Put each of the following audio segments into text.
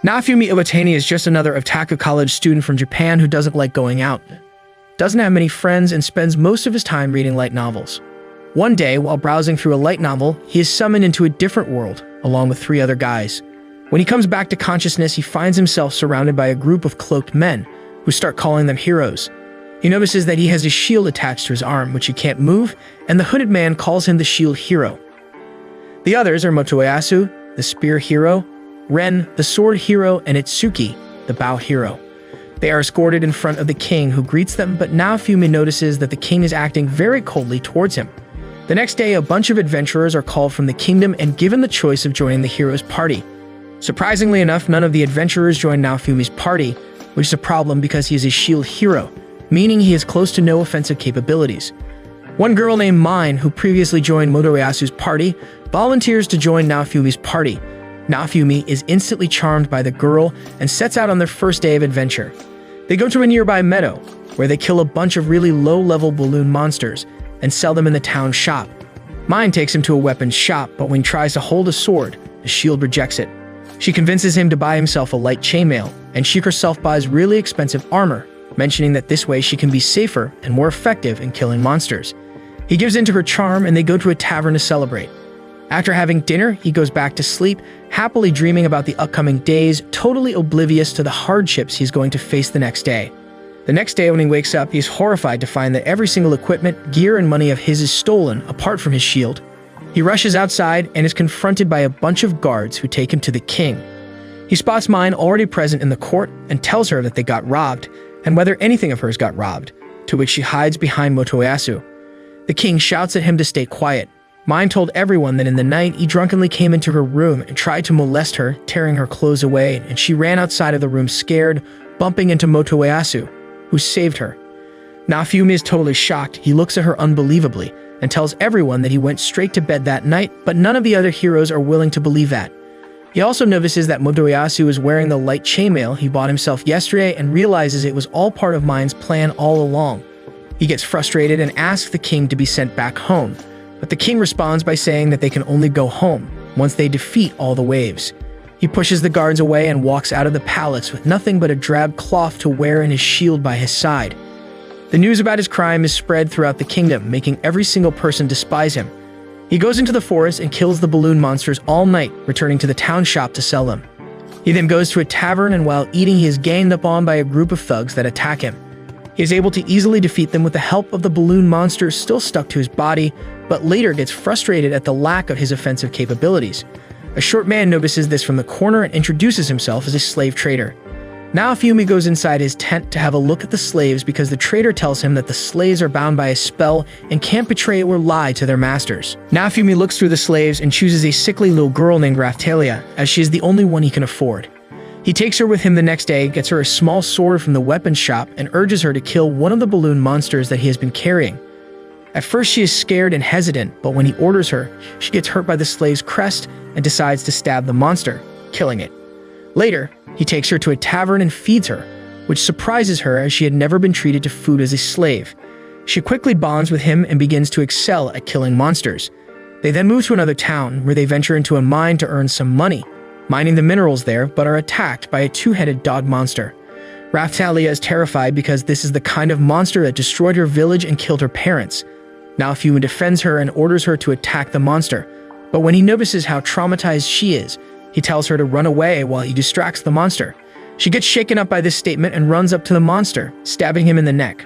Naofumi Iwatani is just another otaku college student from Japan who doesn't like going out, doesn't have many friends, and spends most of his time reading light novels. One day, while browsing through a light novel, he is summoned into a different world, along with 3 other guys. When he comes back to consciousness, he finds himself surrounded by a group of cloaked men, who start calling them heroes. He notices that he has a shield attached to his arm, which he can't move, and the hooded man calls him the shield hero. The others are Motoyasu, the spear hero, Ren, the sword hero, and Itsuki, the bow hero. They are escorted in front of the king, who greets them, but Naofumi notices that the king is acting very coldly towards him. The next day, a bunch of adventurers are called from the kingdom and given the choice of joining the hero's party. Surprisingly enough, none of the adventurers join Naofumi's party, which is a problem because he is a shield hero, meaning he has close to no offensive capabilities. One girl named Mine, who previously joined Motoyasu's party, volunteers to join Naofumi's party. Naofumi is instantly charmed by the girl and sets out on their first day of adventure. They go to a nearby meadow, where they kill a bunch of really low-level balloon monsters and sell them in the town shop. Mine takes him to a weapons shop, but when he tries to hold a sword, the shield rejects it. She convinces him to buy himself a light chainmail, and she herself buys really expensive armor, mentioning that this way she can be safer and more effective in killing monsters. He gives in to her charm, and they go to a tavern to celebrate. After having dinner, he goes back to sleep, happily dreaming about the upcoming days, totally oblivious to the hardships he's going to face the next day. The next day when he wakes up, he's horrified to find that every single equipment, gear, and money of his is stolen, apart from his shield. He rushes outside and is confronted by a bunch of guards who take him to the king. He spots Mine already present in the court and tells her that they got robbed, and whether anything of hers got robbed, to which she hides behind Motoyasu. The king shouts at him to stay quiet. Mine told everyone that in the night he drunkenly came into her room and tried to molest her, tearing her clothes away, and she ran outside of the room scared, bumping into Motoyasu, who saved her. Naofumi is totally shocked. He looks at her unbelievably and tells everyone that he went straight to bed that night, but none of the other heroes are willing to believe that. He also notices that Motoyasu is wearing the light chainmail he bought himself yesterday and realizes it was all part of Mine's plan all along. He gets frustrated and asks the king to be sent back home, but the king responds by saying that they can only go home once they defeat all the waves. He pushes the guards away and walks out of the palace with nothing but a drab cloth to wear and his shield by his side. The news about his crime is spread throughout the kingdom, making every single person despise him. He goes into the forest and kills the balloon monsters all night, returning to the town shop to sell them. He then goes to a tavern, and while eating, he is ganged up on by a group of thugs that attack him. He is able to easily defeat them with the help of the balloon monsters still stuck to his body, but later gets frustrated at the lack of his offensive capabilities. A short man notices this from the corner and introduces himself as a slave trader. Naofumi goes inside his tent to have a look at the slaves because the trader tells him that the slaves are bound by a spell and can't betray or lie to their masters. Naofumi looks through the slaves and chooses a sickly little girl named Raphtalia, as she is the only one he can afford. He takes her with him the next day, gets her a small sword from the weapons shop, and urges her to kill one of the balloon monsters that he has been carrying. At first she is scared and hesitant, but when he orders her, she gets hurt by the slave's crest and decides to stab the monster, killing it. Later, he takes her to a tavern and feeds her, which surprises her as she had never been treated to food as a slave. She quickly bonds with him and begins to excel at killing monsters. They then move to another town where they venture into a mine to earn some money, mining the minerals there, but are attacked by a two-headed dog monster. Raphtalia is terrified because this is the kind of monster that destroyed her village and killed her parents. Naofumi defends her and orders her to attack the monster, but when he notices how traumatized she is, he tells her to run away while he distracts the monster. She gets shaken up by this statement and runs up to the monster, stabbing him in the neck.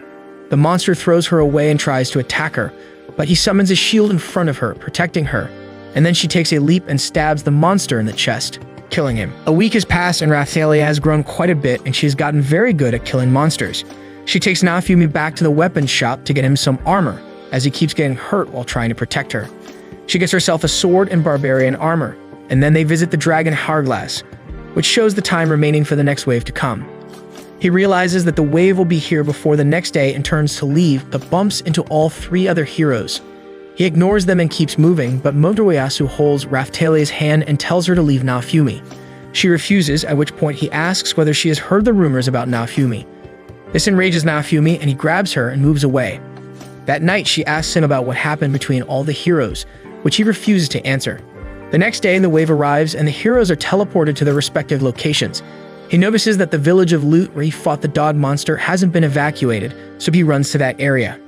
The monster throws her away and tries to attack her, but he summons a shield in front of her, protecting her, and then she takes a leap and stabs the monster in the chest, killing him. A week has passed and Raphtalia has grown quite a bit, and she has gotten very good at killing monsters. She takes Naofumi back to the weapons shop to get him some armor, as he keeps getting hurt while trying to protect her. She gets herself a sword and barbarian armor, and then they visit the dragon Hourglass, which shows the time remaining for the next wave to come. He realizes that the wave will be here before the next day and turns to leave, but bumps into all 3 other heroes. He ignores them and keeps moving, but Motoyasu holds Raphtalia's hand and tells her to leave Naofumi. She refuses, at which point he asks whether she has heard the rumors about Naofumi. This enrages Naofumi and he grabs her and moves away. That night she asks him about what happened between all the heroes, which he refuses to answer. The next day, the wave arrives and the heroes are teleported to their respective locations. He notices that the village of Loot, where he fought the dog monster, hasn't been evacuated, so he runs to that area.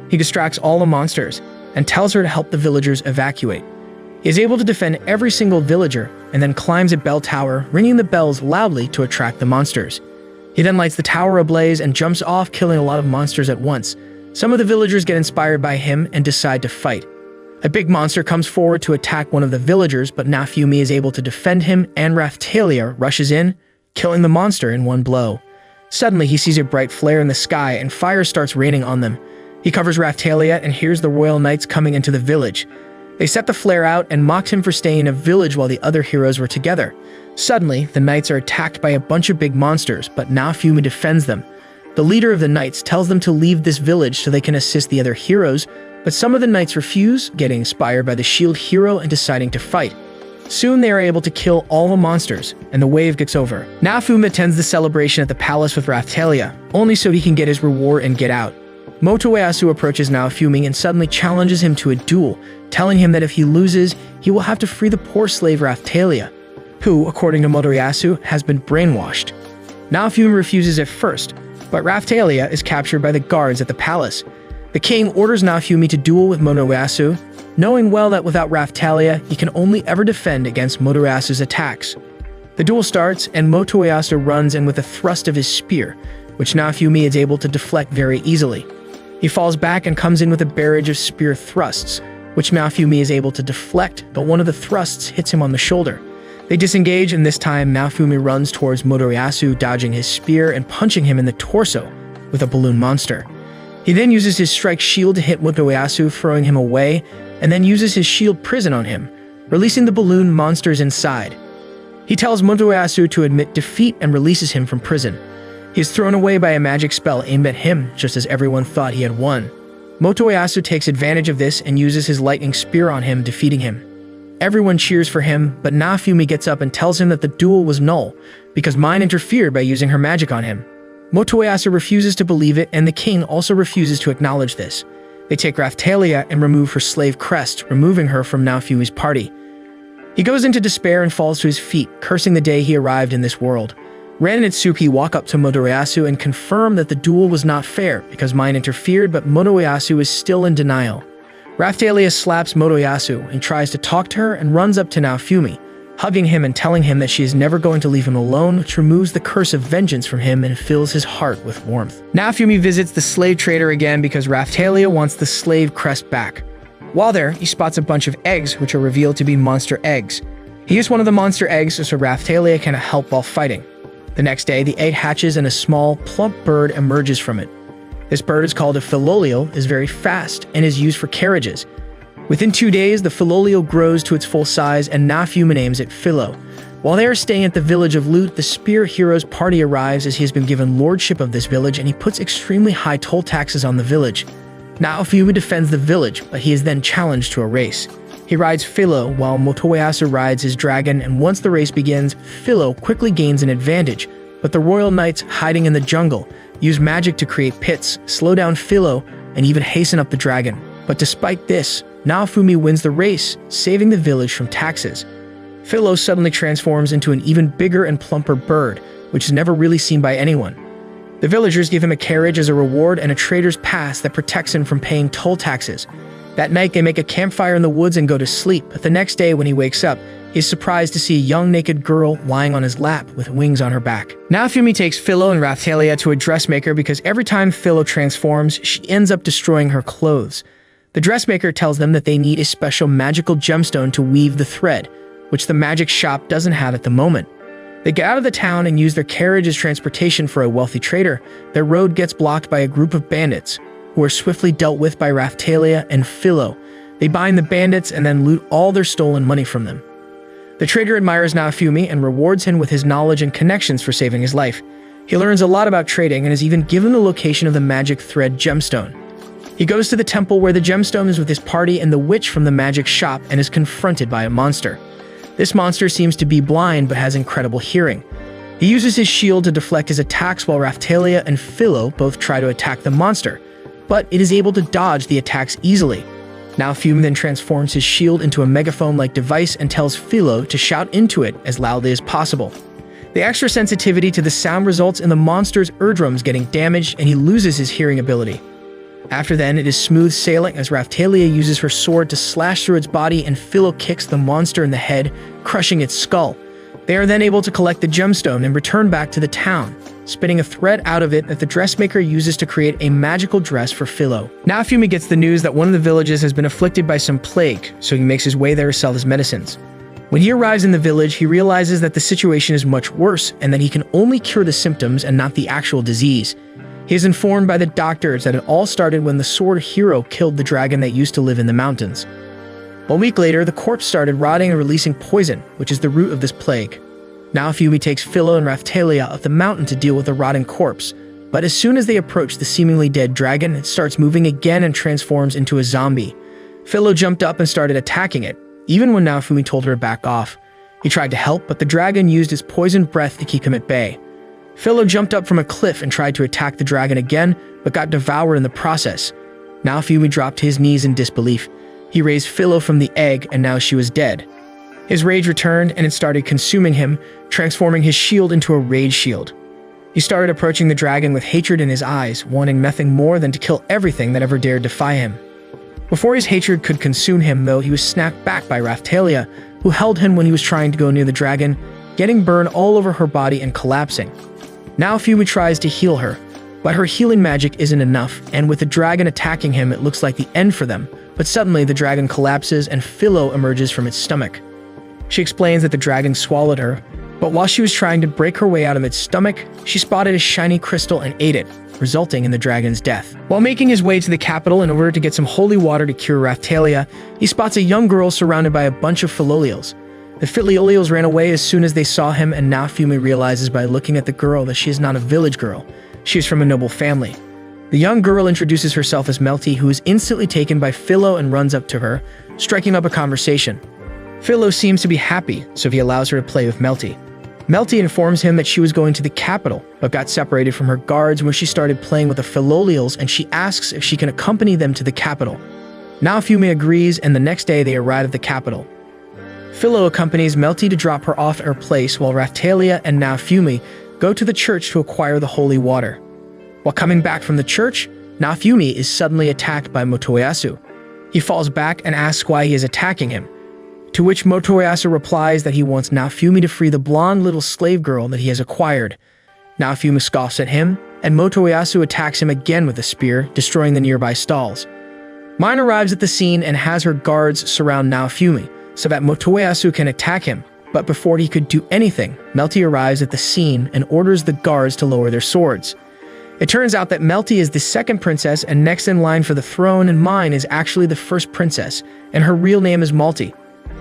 He distracts all the monsters and tells her to help the villagers evacuate. He is able to defend every single villager and then climbs a bell tower, ringing the bells loudly to attract the monsters. He then lights the tower ablaze and jumps off, killing a lot of monsters at once. Some of the villagers get inspired by him and decide to fight. A big monster comes forward to attack one of the villagers, but Naofumi is able to defend him, and Raphtalia rushes in, killing the monster in one blow. Suddenly, he sees a bright flare in the sky and fire starts raining on them. He covers Raphtalia and hears the royal knights coming into the village. They set the flare out and mocked him for staying in a village while the other heroes were together. Suddenly, the knights are attacked by a bunch of big monsters, but Naofumi defends them. The leader of the knights tells them to leave this village so they can assist the other heroes, but some of the knights refuse, getting inspired by the shield hero and deciding to fight. Soon they are able to kill all the monsters, and the wave gets over. Naofumi attends the celebration at the palace with Raphtalia, only so he can get his reward and get out. Motoyasu approaches Naofumi and suddenly challenges him to a duel, telling him that if he loses, he will have to free the poor slave Raphtalia, who, according to Motoyasu, has been brainwashed. Naofumi refuses at first, but Raphtalia is captured by the guards at the palace. The king orders Naofumi to duel with Motoyasu, knowing well that without Raphtalia, he can only ever defend against Motoyasu's attacks. The duel starts, and Motoyasu runs in with a thrust of his spear, which Naofumi is able to deflect very easily. He falls back and comes in with a barrage of spear thrusts, which Naofumi is able to deflect, but one of the thrusts hits him on the shoulder. They disengage, and this time Naofumi runs towards Motoyasu, dodging his spear and punching him in the torso with a balloon monster. He then uses his strike shield to hit Motoyasu, throwing him away, and then uses his shield prison on him, releasing the balloon monsters inside. He tells Motoyasu to admit defeat and releases him from prison. He is thrown away by a magic spell aimed at him, just as everyone thought he had won. Motoyasu takes advantage of this and uses his lightning spear on him, defeating him. Everyone cheers for him, but Naofumi gets up and tells him that the duel was null, because Mine interfered by using her magic on him. Motoyasu refuses to believe it, and the king also refuses to acknowledge this. They take Raphtalia and remove her slave crest, removing her from Naofumi's party. He goes into despair and falls to his feet, cursing the day he arrived in this world. Ran and Itsuki walk up to Motoyasu and confirm that the duel was not fair because Mine interfered, but Motoyasu is still in denial. Raphtalia slaps Motoyasu and tries to talk to her and runs up to Naofumi, hugging him and telling him that she is never going to leave him alone, which removes the curse of vengeance from him and fills his heart with warmth. Naofumi visits the slave trader again because Raphtalia wants the slave crest back. While there, he spots a bunch of eggs, which are revealed to be monster eggs. He used one of the monster eggs so Raphtalia can help while fighting. The next day, the egg hatches and a small, plump bird emerges from it. This bird is called a Philolio, is very fast, and is used for carriages. Within 2 days, the Philolio grows to its full size, and Naofumi names it Philo. While they are staying at the village of Loot, the Spear Hero's party arrives as he has been given lordship of this village, and he puts extremely high toll taxes on the village. Naofumi defends the village, but he is then challenged to a race. He rides Philo while Motoyasu rides his dragon, and once the race begins, Philo quickly gains an advantage, but the royal knights hiding in the jungle use magic to create pits, slow down Philo, and even hasten up the dragon. But despite this, Naofumi wins the race, saving the village from taxes. Philo suddenly transforms into an even bigger and plumper bird, which is never really seen by anyone. The villagers give him a carriage as a reward and a trader's pass that protects him from paying toll taxes. That night, they make a campfire in the woods and go to sleep, but the next day when he wakes up, he is surprised to see a young naked girl lying on his lap with wings on her back. Naofumi takes Philo and Raphtalia to a dressmaker because every time Philo transforms, she ends up destroying her clothes. The dressmaker tells them that they need a special magical gemstone to weave the thread, which the magic shop doesn't have at the moment. They get out of the town and use their carriage as transportation for a wealthy trader. Their road gets blocked by a group of bandits, who are swiftly dealt with by Raphtalia and Philo. They bind the bandits and then loot all their stolen money from them. The trader admires Naofumi and rewards him with his knowledge and connections for saving his life. He learns a lot about trading and is even given the location of the magic thread gemstone. He goes to the temple where the gemstone is with his party and the witch from the magic shop and is confronted by a monster. This monster seems to be blind but has incredible hearing. He uses his shield to deflect his attacks while Raphtalia and Philo both try to attack the monster, but it is able to dodge the attacks easily. Naofumi then transforms his shield into a megaphone-like device and tells Philo to shout into it as loudly as possible. The extra sensitivity to the sound results in the monster's eardrums getting damaged, and he loses his hearing ability. After then, it is smooth sailing as Raphtalia uses her sword to slash through its body, and Philo kicks the monster in the head, crushing its skull. They are then able to collect the gemstone and return back to the town, spinning a thread out of it that the dressmaker uses to create a magical dress for Philo. Naofumi gets the news that one of the villages has been afflicted by some plague, so he makes his way there to sell his medicines. When he arrives in the village, he realizes that the situation is much worse and that he can only cure the symptoms and not the actual disease. He is informed by the doctors that it all started when the sword hero killed the dragon that used to live in the mountains. 1 week later, the corpse started rotting and releasing poison, which is the root of this plague. Naofumi takes Philo and Raphtalia up the mountain to deal with the rotting corpse, but as soon as they approach the seemingly dead dragon, it starts moving again and transforms into a zombie. Philo jumped up and started attacking it, even when Naofumi told her to back off. He tried to help, but the dragon used its poisoned breath to keep him at bay. Philo jumped up from a cliff and tried to attack the dragon again, but got devoured in the process. Naofumi dropped to his knees in disbelief. He raised Philo from the egg, and now she was dead. His rage returned, and it started consuming him, transforming his shield into a rage shield. He started approaching the dragon with hatred in his eyes, wanting nothing more than to kill everything that ever dared defy him. Before his hatred could consume him, though, he was snapped back by Raphtalia, who held him when he was trying to go near the dragon, getting burned all over her body and collapsing. Naofumi tries to heal her, but her healing magic isn't enough, and with the dragon attacking him, it looks like the end for them, but suddenly the dragon collapses and Philo emerges from its stomach. She explains that the dragon swallowed her, but while she was trying to break her way out of its stomach, she spotted a shiny crystal and ate it, resulting in the dragon's death. While making his way to the capital in order to get some holy water to cure Raphtalia, he spots a young girl surrounded by a bunch of Filolials. The Filolials ran away as soon as they saw him, and Naofumi realizes by looking at the girl that she is not a village girl. She is from a noble family. The young girl introduces herself as Melty, who is instantly taken by Philo and runs up to her, striking up a conversation. Philo seems to be happy, so he allows her to play with Melty. Melty informs him that she was going to the capital, but got separated from her guards when she started playing with the Filolials, and she asks if she can accompany them to the capital. Naofumi agrees, and the next day they arrive at the capital. Philo accompanies Melty to drop her off at her place, while Raphtalia and Naofumi go to the church to acquire the holy water. While coming back from the church, Naofumi is suddenly attacked by Motoyasu. He falls back and asks why he is attacking him, to which Motoyasu replies that he wants Naofumi to free the blonde little slave girl that he has acquired. Naofumi scoffs at him, and Motoyasu attacks him again with a spear, destroying the nearby stalls. Mine arrives at the scene and has her guards surround Naofumi, so that Motoyasu can attack him, but before he could do anything, Melty arrives at the scene and orders the guards to lower their swords. It turns out that Melty is the second princess and next in line for the throne, and Mine is actually the first princess, and her real name is Malty.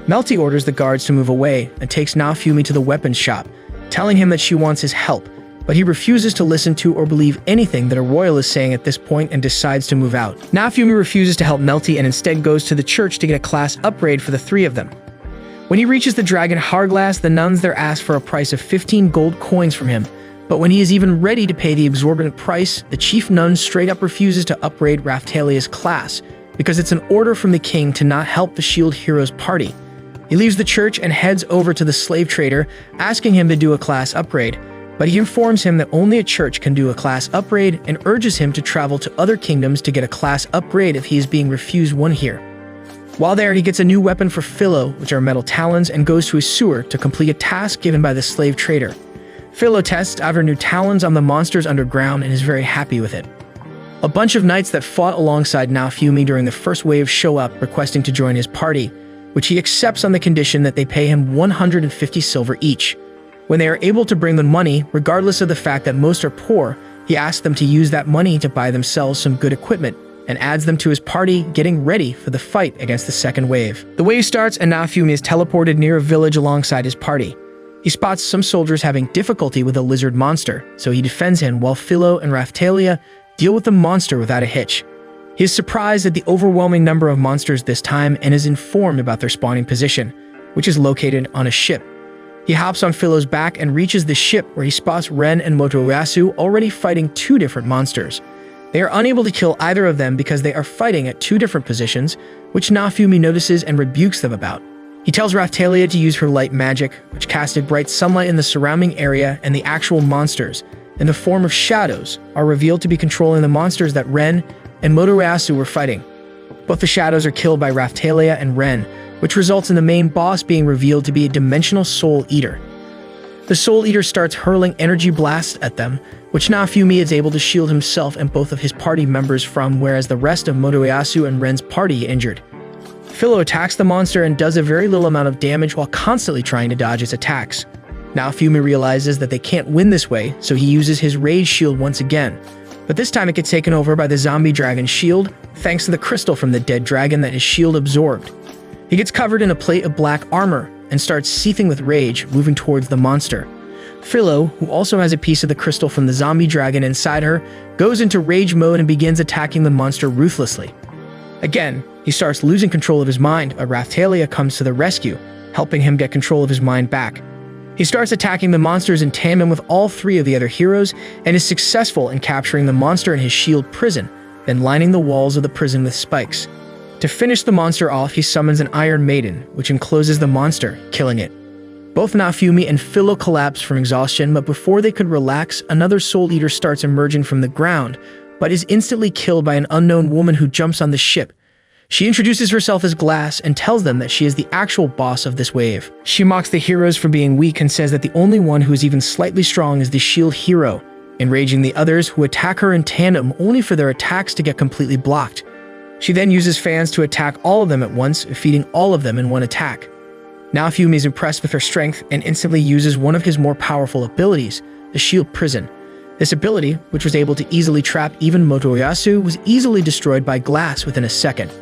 Melty orders the guards to move away and takes Naofumi to the weapons shop, telling him that she wants his help, but he refuses to listen to or believe anything that a royal is saying at this point and decides to move out. Naofumi refuses to help Melty and instead goes to the church to get a class upgrade for the three of them. When he reaches the dragon Harglass, the nuns there ask for a price of 15 gold coins from him, but when he is even ready to pay the exorbitant price, the chief nun straight up refuses to upgrade Raphtalia's class, because it's an order from the king to not help the shield hero's party. He leaves the church and heads over to the slave trader, asking him to do a class upgrade, but he informs him that only a church can do a class upgrade and urges him to travel to other kingdoms to get a class upgrade if he is being refused one here. While there, he gets a new weapon for Philo, which are metal talons, and goes to a sewer to complete a task given by the slave trader. Philo tests out her new talons on the monsters underground and is very happy with it. A bunch of knights that fought alongside Naofumi during the first wave show up requesting to join his party, which he accepts on the condition that they pay him 150 silver each. When they are able to bring the money, regardless of the fact that most are poor, he asks them to use that money to buy themselves some good equipment, and adds them to his party, getting ready for the fight against the second wave. The wave starts and Naofumi is teleported near a village alongside his party. He spots some soldiers having difficulty with a lizard monster, so he defends him while Philo and Raphtalia deal with the monster without a hitch. He is surprised at the overwhelming number of monsters this time and is informed about their spawning position, which is located on a ship. He hops on Philo's back and reaches the ship where he spots Ren and Motoyasu already fighting two different monsters. They are unable to kill either of them because they are fighting at two different positions, which Naofumi notices and rebukes them about. He tells Raphtalia to use her light magic, which casted bright sunlight in the surrounding area, and the actual monsters, in the form of shadows, are revealed to be controlling the monsters that Ren and Motoyasu were fighting. Both the shadows are killed by Raphtalia and Ren, which results in the main boss being revealed to be a dimensional Soul Eater. The Soul Eater starts hurling energy blasts at them, which Naofumi is able to shield himself and both of his party members from, whereas the rest of Motoyasu and Ren's party injured. Philo attacks the monster and does a very little amount of damage while constantly trying to dodge its attacks. Naofumi realizes that they can't win this way, so he uses his Rage Shield once again. But this time it gets taken over by the zombie dragon shield, thanks to the crystal from the dead dragon that his shield absorbed. He gets covered in a plate of black armor and starts seething with rage, moving towards the monster. Philo, who also has a piece of the crystal from the zombie dragon inside her, goes into rage mode and begins attacking the monster ruthlessly. Again, he starts losing control of his mind, but Raphtalia comes to the rescue, helping him get control of his mind back. He starts attacking the monsters in tandem with all three of the other heroes and is successful in capturing the monster in his shield prison, then lining the walls of the prison with spikes. To finish the monster off, he summons an Iron Maiden, which encloses the monster, killing it. Both Naofumi and Philo collapse from exhaustion, but before they could relax, another Soul Eater starts emerging from the ground, but is instantly killed by an unknown woman who jumps on the ship. She introduces herself as Glass and tells them that she is the actual boss of this wave. She mocks the heroes for being weak and says that the only one who is even slightly strong is the shield hero, enraging the others who attack her in tandem only for their attacks to get completely blocked. She then uses fans to attack all of them at once, defeating all of them in one attack. Naofumi is impressed with her strength and instantly uses one of his more powerful abilities, the Shield Prison. This ability, which was able to easily trap even Motoyasu, was easily destroyed by Glass within a second.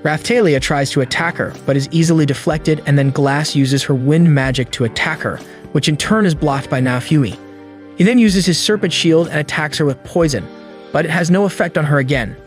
Raphtalia tries to attack her, but is easily deflected, and then Glass uses her wind magic to attack her, which in turn is blocked by Naofumi. He then uses his Serpent Shield and attacks her with poison, but it has no effect on her again.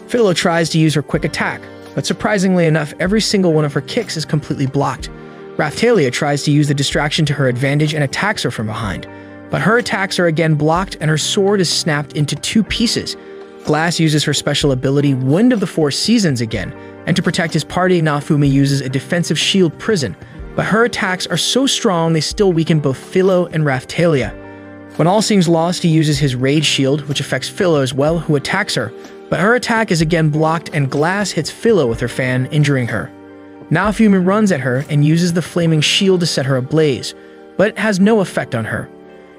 Philo tries to use her quick attack, but surprisingly enough, every single one of her kicks is completely blocked. Raphtalia tries to use the distraction to her advantage and attacks her from behind, but her attacks are again blocked and her sword is snapped into two pieces. Glass uses her special ability, Wind of the Four Seasons again, and to protect his party, Naofumi uses a defensive shield prison, but her attacks are so strong they still weaken both Philo and Raphtalia. When all seems lost, he uses his Rage Shield, which affects Philo as well, who attacks her, but her attack is again blocked and Glass hits Philo with her fan, injuring her. Naofumi runs at her and uses the Flaming Shield to set her ablaze, but it has no effect on her.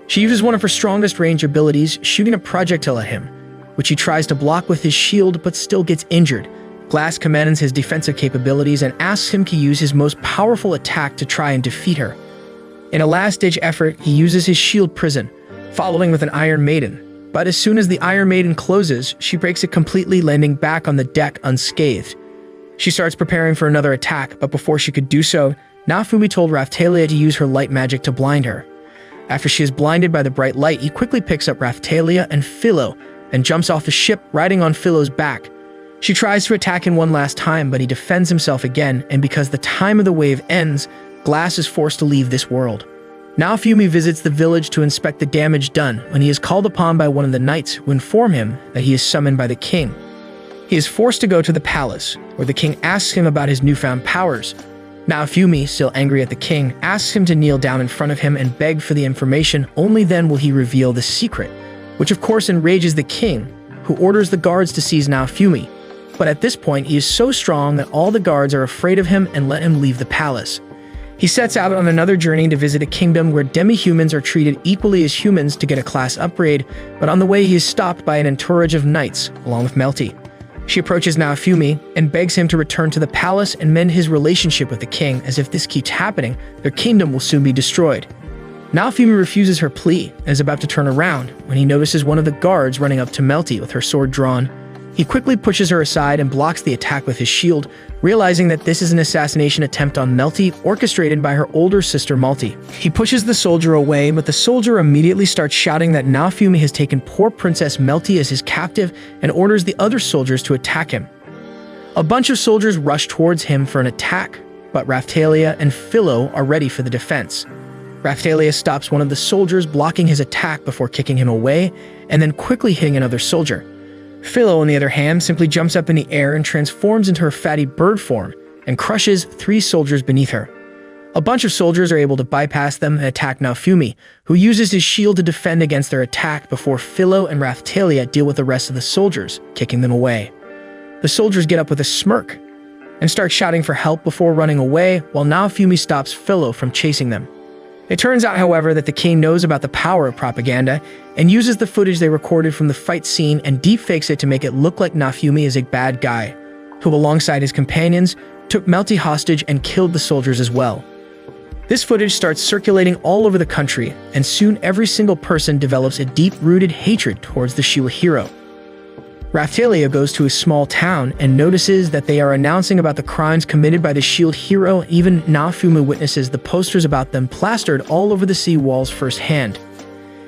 She uses one of her strongest range abilities, shooting a projectile at him, which he tries to block with his shield but still gets injured. Glass commends his defensive capabilities and asks him to use his most powerful attack to try and defeat her. In a last-ditch effort, he uses his shield prison, following with an Iron Maiden, but as soon as the Iron Maiden closes, she breaks it completely, landing back on the deck unscathed. She starts preparing for another attack, but before she could do so, Naofumi told Raphtalia to use her light magic to blind her. After she is blinded by the bright light, he quickly picks up Raphtalia and Philo and jumps off the ship, riding on Philo's back. She tries to attack him one last time, but he defends himself again, and because the time of the wave ends, Glass is forced to leave this world. Naofumi visits the village to inspect the damage done when he is called upon by one of the knights who inform him that he is summoned by the king. He is forced to go to the palace, where the king asks him about his newfound powers. Naofumi, still angry at the king, asks him to kneel down in front of him and beg for the information. Only then will he reveal the secret, which of course enrages the king, who orders the guards to seize Naofumi. But at this point, he is so strong that all the guards are afraid of him and let him leave the palace. He sets out on another journey to visit a kingdom where demi-humans are treated equally as humans to get a class upgrade, but on the way he is stopped by an entourage of knights, along with Melty. She approaches Naofumi and begs him to return to the palace and mend his relationship with the king, as if this keeps happening, their kingdom will soon be destroyed. Naofumi refuses her plea and is about to turn around when he notices one of the guards running up to Melty with her sword drawn. He quickly pushes her aside and blocks the attack with his shield, realizing that this is an assassination attempt on Melty orchestrated by her older sister Malty. He pushes the soldier away, but the soldier immediately starts shouting that Naofumi has taken poor Princess Melty as his captive and orders the other soldiers to attack him. A bunch of soldiers rush towards him for an attack, but Raphtalia and Philo are ready for the defense. Raphtalia stops one of the soldiers, blocking his attack before kicking him away and then quickly hitting another soldier. Philo, on the other hand, simply jumps up in the air and transforms into her fatty bird form and crushes 3 soldiers beneath her. A bunch of soldiers are able to bypass them and attack Naofumi, who uses his shield to defend against their attack before Philo and Raphtalia deal with the rest of the soldiers, kicking them away. The soldiers get up with a smirk and start shouting for help before running away, while Naofumi stops Philo from chasing them. It turns out, however, that the king knows about the power of propaganda and uses the footage they recorded from the fight scene and deepfakes it to make it look like Naofumi is a bad guy, who alongside his companions took Melty hostage and killed the soldiers as well. This footage starts circulating all over the country, and soon every single person develops a deep-rooted hatred towards the shield hero. Raphtalia goes to a small town and notices that they are announcing about the crimes committed by the shield hero. Even Naofumi witnesses the posters about them plastered all over the city walls firsthand.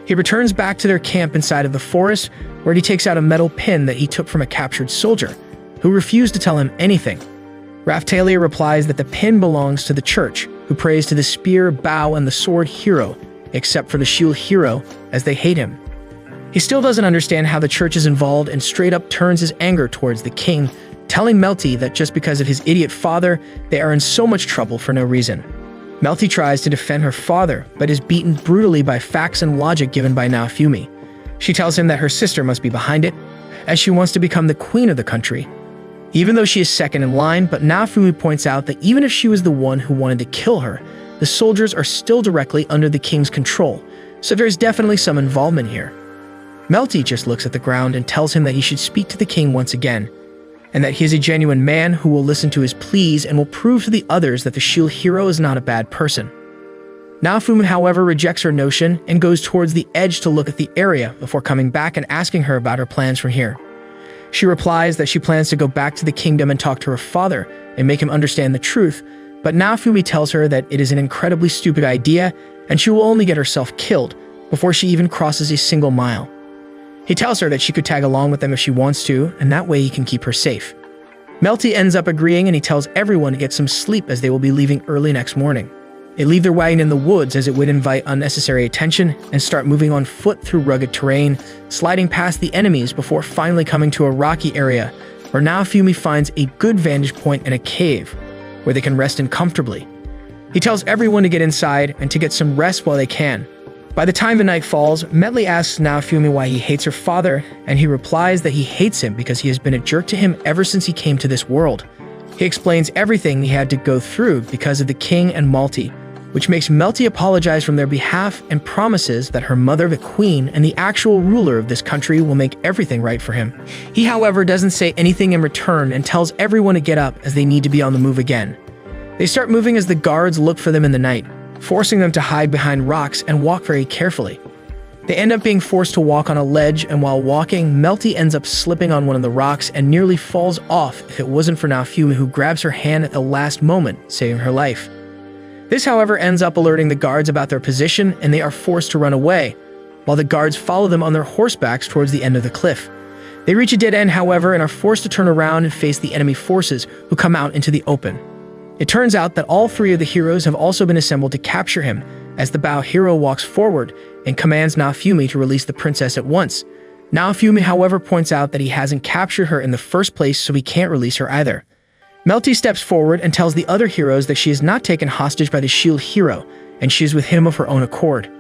He returns back to their camp inside of the forest, where he takes out a metal pin that he took from a captured soldier, who refused to tell him anything. Raphtalia replies that the pin belongs to the church, who prays to the spear, bow, and the sword hero, except for the shield hero, as they hate him. He still doesn't understand how the church is involved and straight up turns his anger towards the king, telling Melty that just because of his idiot father, they are in so much trouble for no reason. Melty tries to defend her father, but is beaten brutally by facts and logic given by Naofumi. She tells him that her sister must be behind it, as she wants to become the queen of the country. Even though she is second in line, but Naofumi points out that even if she was the one who wanted to kill her, the soldiers are still directly under the king's control, so there's definitely some involvement here. Melty just looks at the ground and tells him that he should speak to the king once again, and that he is a genuine man who will listen to his pleas and will prove to the others that the shield hero is not a bad person. Naofumi, however, rejects her notion and goes towards the edge to look at the area before coming back and asking her about her plans from here. She replies that she plans to go back to the kingdom and talk to her father and make him understand the truth, but Naofumi tells her that it is an incredibly stupid idea and she will only get herself killed before she even crosses a single mile. He tells her that she could tag along with them if she wants to, and that way he can keep her safe. Melty ends up agreeing, and he tells everyone to get some sleep as they will be leaving early next morning. They leave their wagon in the woods as it would invite unnecessary attention and start moving on foot through rugged terrain, sliding past the enemies before finally coming to a rocky area where Naofumi finds a good vantage point in a cave where they can rest in comfortably. He tells everyone to get inside and to get some rest while they can. By the time the night falls, Melty asks Naofumi why he hates her father, and he replies that he hates him because he has been a jerk to him ever since he came to this world. He explains everything he had to go through because of the king and Melty, which makes Melty apologize from their behalf and promises that her mother, the queen, and the actual ruler of this country will make everything right for him. He, however, doesn't say anything in return and tells everyone to get up as they need to be on the move again. They start moving as the guards look for them in the night, forcing them to hide behind rocks and walk very carefully. They end up being forced to walk on a ledge, and while walking, Melty ends up slipping on one of the rocks and nearly falls off if it wasn't for Naofumi, who grabs her hand at the last moment, saving her life. This, however, ends up alerting the guards about their position, and they are forced to run away, while the guards follow them on their horsebacks towards the end of the cliff. They reach a dead end, however, and are forced to turn around and face the enemy forces, who come out into the open. It turns out that all 3 of the heroes have also been assembled to capture him, as the Bao hero walks forward and commands Naofumi to release the princess at once. Naofumi, however, points out that he hasn't captured her in the first place, so he can't release her either. Melty steps forward and tells the other heroes that she is not taken hostage by the shield hero, and she is with him of her own accord.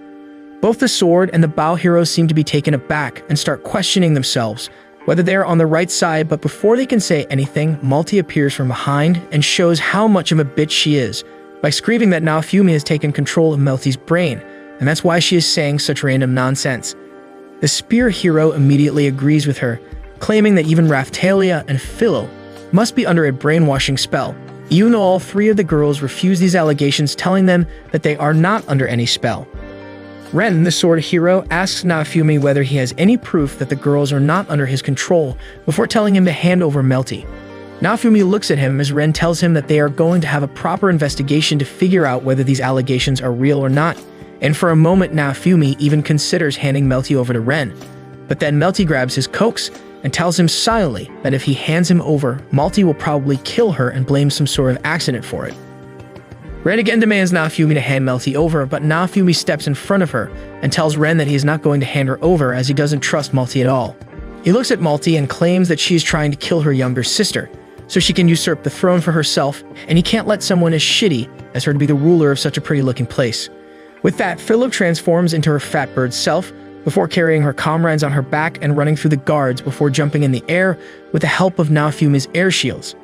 Both the sword and the Bao heroes seem to be taken aback and start questioning themselves whether they are on the right side, but before they can say anything, Melty appears from behind and shows how much of a bitch she is by screaming that Naofumi has taken control of Melty's brain, and that's why she is saying such random nonsense. The spear hero immediately agrees with her, claiming that even Raphtalia and Philo must be under a brainwashing spell, even though all 3 of the girls refuse these allegations, telling them that they are not under any spell. Ren, the sword hero, asks Naofumi whether he has any proof that the girls are not under his control before telling him to hand over Melty. Naofumi looks at him as Ren tells him that they are going to have a proper investigation to figure out whether these allegations are real or not, and for a moment Naofumi even considers handing Melty over to Ren. But then Melty grabs his coax and tells him silently that if he hands him over, Melty will probably kill her and blame some sort of accident for it. Ren again demands Naofumi to hand Melty over, but Naofumi steps in front of her and tells Ren that he is not going to hand her over as he doesn't trust Melty at all. He looks at Malty and claims that she is trying to kill her younger sister, so she can usurp the throne for herself, and he can't let someone as shitty as her to be the ruler of such a pretty-looking place. With that, Philo transforms into her fat bird self, before carrying her comrades on her back and running through the guards before jumping in the air with the help of Naofumi's air shields.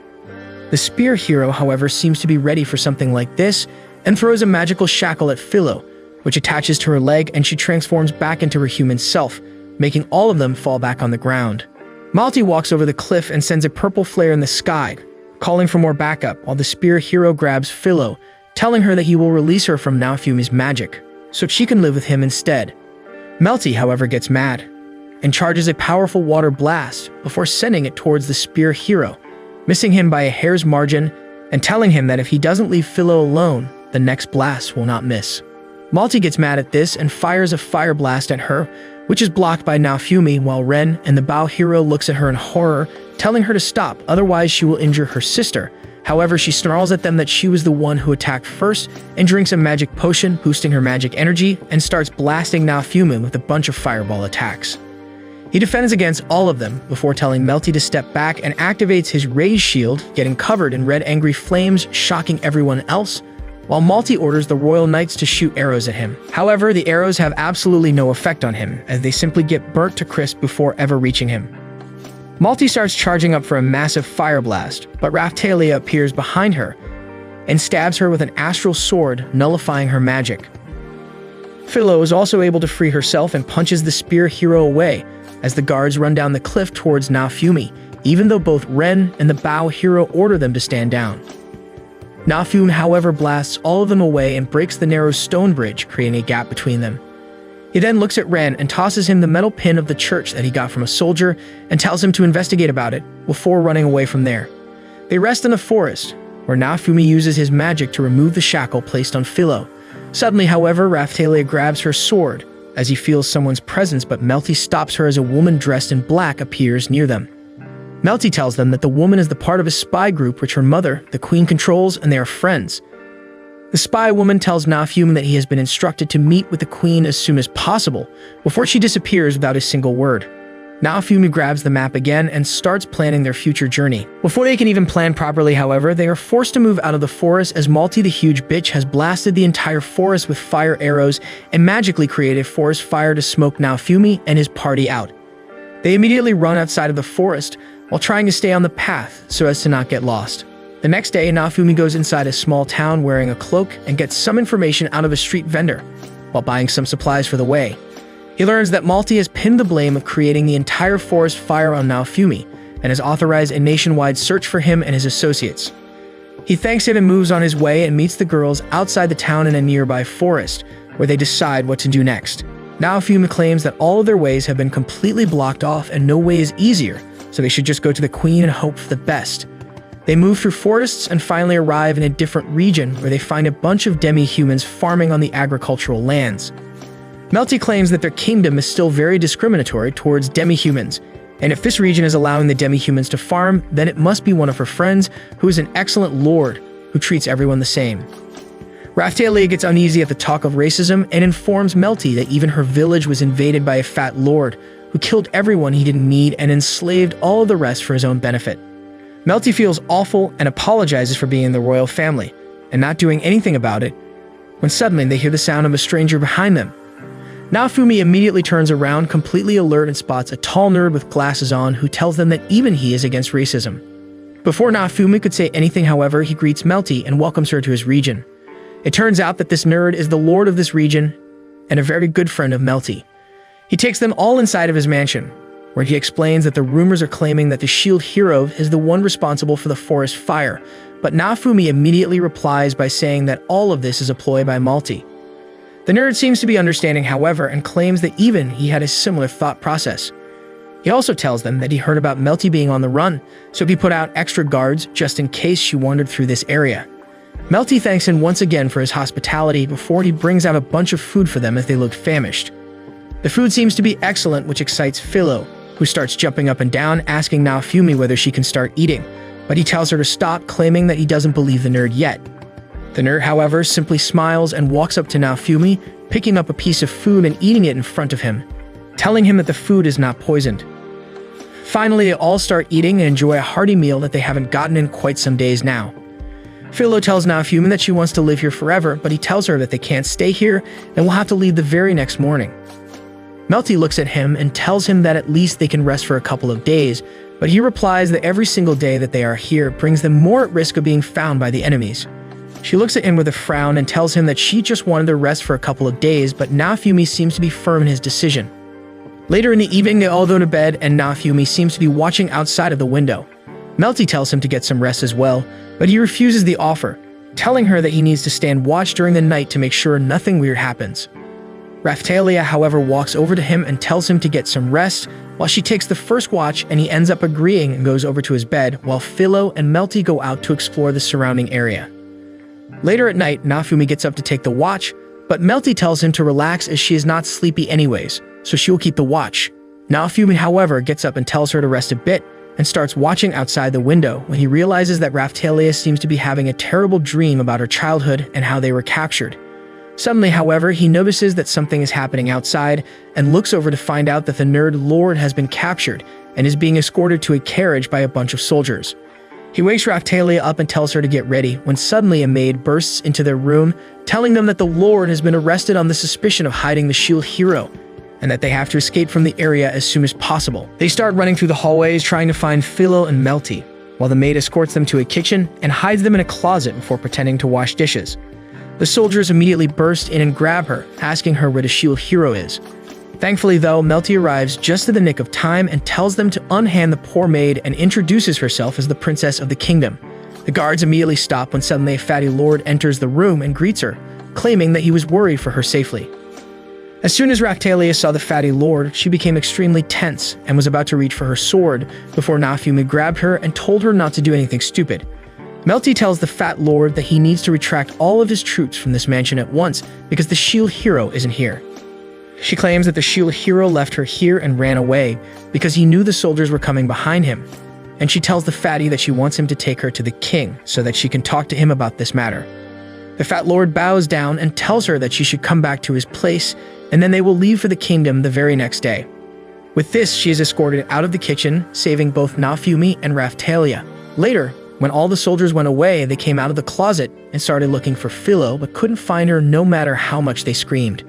The spear hero, however, seems to be ready for something like this and throws a magical shackle at Philo, which attaches to her leg, and she transforms back into her human self, making all of them fall back on the ground. Malty walks over the cliff and sends a purple flare in the sky, calling for more backup, while the spear hero grabs Philo, telling her that he will release her from Naofumi's magic, so she can live with him instead. Melty, however, gets mad and charges a powerful water blast before sending it towards the spear hero, missing him by a hair's margin and telling him that if he doesn't leave Philo alone, the next blast will not miss. Malty gets mad at this and fires a fire blast at her, which is blocked by Naofumi, while Ren and the Bow hero looks at her in horror, telling her to stop, otherwise she will injure her sister. However, she snarls at them that she was the one who attacked first and drinks a magic potion, boosting her magic energy, and starts blasting Naofumi with a bunch of fireball attacks. He defends against all of them before telling Melty to step back and activates his rage shield, getting covered in red angry flames, shocking everyone else, while Malty orders the Royal Knights to shoot arrows at him. However, the arrows have absolutely no effect on him, as they simply get burnt to crisp before ever reaching him. Malty starts charging up for a massive fire blast, but Raphtalia appears behind her and stabs her with an astral sword, nullifying her magic. Philo is also able to free herself and punches the spear hero away as the guards run down the cliff towards Naofumi, even though both Ren and the Bow hero order them to stand down. Naofumi, however, blasts all of them away and breaks the narrow stone bridge, creating a gap between them. He then looks at Ren and tosses him the metal pin of the church that he got from a soldier and tells him to investigate about it before running away from there. They rest in a forest, where Naofumi uses his magic to remove the shackle placed on Philo. Suddenly, however, Raphtalia grabs her sword as he feels someone's presence, but Melty stops her as a woman dressed in black appears near them. Melty tells them that the woman is the part of a spy group which her mother, the queen, controls, and they are friends. The spy woman tells Naofumi that he has been instructed to meet with the queen as soon as possible, before she disappears without a single word. Naofumi grabs the map again and starts planning their future journey. Before they can even plan properly, however, they are forced to move out of the forest as Malty the huge bitch has blasted the entire forest with fire arrows and magically created forest fire to smoke Naofumi and his party out. They immediately run outside of the forest while trying to stay on the path so as to not get lost. The next day, Naofumi goes inside a small town wearing a cloak and gets some information out of a street vendor while buying some supplies for the way. He learns that Malty has pinned the blame of creating the entire forest fire on Naofumi and has authorized a nationwide search for him and his associates. He thanks him and moves on his way and meets the girls outside the town in a nearby forest, where they decide what to do next. Naofumi claims that all of their ways have been completely blocked off and no way is easier, so they should just go to the queen and hope for the best. They move through forests and finally arrive in a different region where they find a bunch of demi-humans farming on the agricultural lands. Melty claims that their kingdom is still very discriminatory towards demi-humans, and if this region is allowing the demi-humans to farm, then it must be one of her friends who is an excellent lord who treats everyone the same. Raphtalia gets uneasy at the talk of racism and informs Melty that even her village was invaded by a fat lord who killed everyone he didn't need and enslaved all of the rest for his own benefit. Melty feels awful and apologizes for being in the royal family and not doing anything about it, when suddenly they hear the sound of a stranger behind them. Naofumi immediately turns around, completely alert, and spots a tall nerd with glasses on who tells them that even he is against racism. Before Naofumi could say anything, however, he greets Melty and welcomes her to his region. It turns out that this nerd is the lord of this region and a very good friend of Melty. He takes them all inside of his mansion, where he explains that the rumors are claiming that the shield hero is the one responsible for the forest fire, but Naofumi immediately replies by saying that all of this is a ploy by Malty. The nerd seems to be understanding, however, and claims that even he had a similar thought process. He also tells them that he heard about Melty being on the run, so he put out extra guards just in case she wandered through this area. Melty thanks him once again for his hospitality before he brings out a bunch of food for them as they look famished. The food seems to be excellent, which excites Philo, who starts jumping up and down, asking Naofumi whether she can start eating, but he tells her to stop, claiming that he doesn't believe the nerd yet. The nerd, however, simply smiles and walks up to Naofumi, picking up a piece of food and eating it in front of him, telling him that the food is not poisoned. Finally, they all start eating and enjoy a hearty meal that they haven't gotten in quite some days now. Philo tells Naofumi that she wants to live here forever, but he tells her that they can't stay here and will have to leave the very next morning. Melty looks at him and tells him that at least they can rest for a couple of days, but he replies that every single day that they are here brings them more at risk of being found by the enemies. She looks at him with a frown and tells him that she just wanted to rest for a couple of days, but Naofumi seems to be firm in his decision. Later in the evening, they all go to bed, and Naofumi seems to be watching outside of the window. Melty tells him to get some rest as well, but he refuses the offer, telling her that he needs to stand watch during the night to make sure nothing weird happens. Raphtalia, however, walks over to him and tells him to get some rest, while she takes the first watch, and he ends up agreeing and goes over to his bed, while Philo and Melty go out to explore the surrounding area. Later at night, Naofumi gets up to take the watch, but Melty tells him to relax as she is not sleepy anyways, so she will keep the watch. Naofumi, however, gets up and tells her to rest a bit, and starts watching outside the window when he realizes that Raphtalia seems to be having a terrible dream about her childhood and how they were captured. Suddenly, however, he notices that something is happening outside and looks over to find out that the Nerd Lord has been captured and is being escorted to a carriage by a bunch of soldiers. He wakes Raphtalia up and tells her to get ready when suddenly a maid bursts into their room, telling them that the Lord has been arrested on the suspicion of hiding the Shield Hero, and that they have to escape from the area as soon as possible. They start running through the hallways trying to find Philo and Melty, while the maid escorts them to a kitchen and hides them in a closet before pretending to wash dishes. The soldiers immediately burst in and grab her, asking her where the Shield Hero is. Thankfully though, Melty arrives just in the nick of time and tells them to unhand the poor maid and introduces herself as the princess of the kingdom. The guards immediately stop when suddenly a fatty lord enters the room and greets her, claiming that he was worried for her safely. As soon as Raphtalia saw the fatty lord, she became extremely tense and was about to reach for her sword before Naofumi grabbed her and told her not to do anything stupid. Melty tells the fat lord that he needs to retract all of his troops from this mansion at once because the Shield Hero isn't here. She claims that the Shield Hero left her here and ran away because he knew the soldiers were coming behind him, and she tells the fatty that she wants him to take her to the king so that she can talk to him about this matter. The fat lord bows down and tells her that she should come back to his place, and then they will leave for the kingdom the very next day. With this, she is escorted out of the kitchen, saving both Naofumi and Raphtalia. Later, when all the soldiers went away, they came out of the closet and started looking for Philo, but couldn't find her no matter how much they screamed.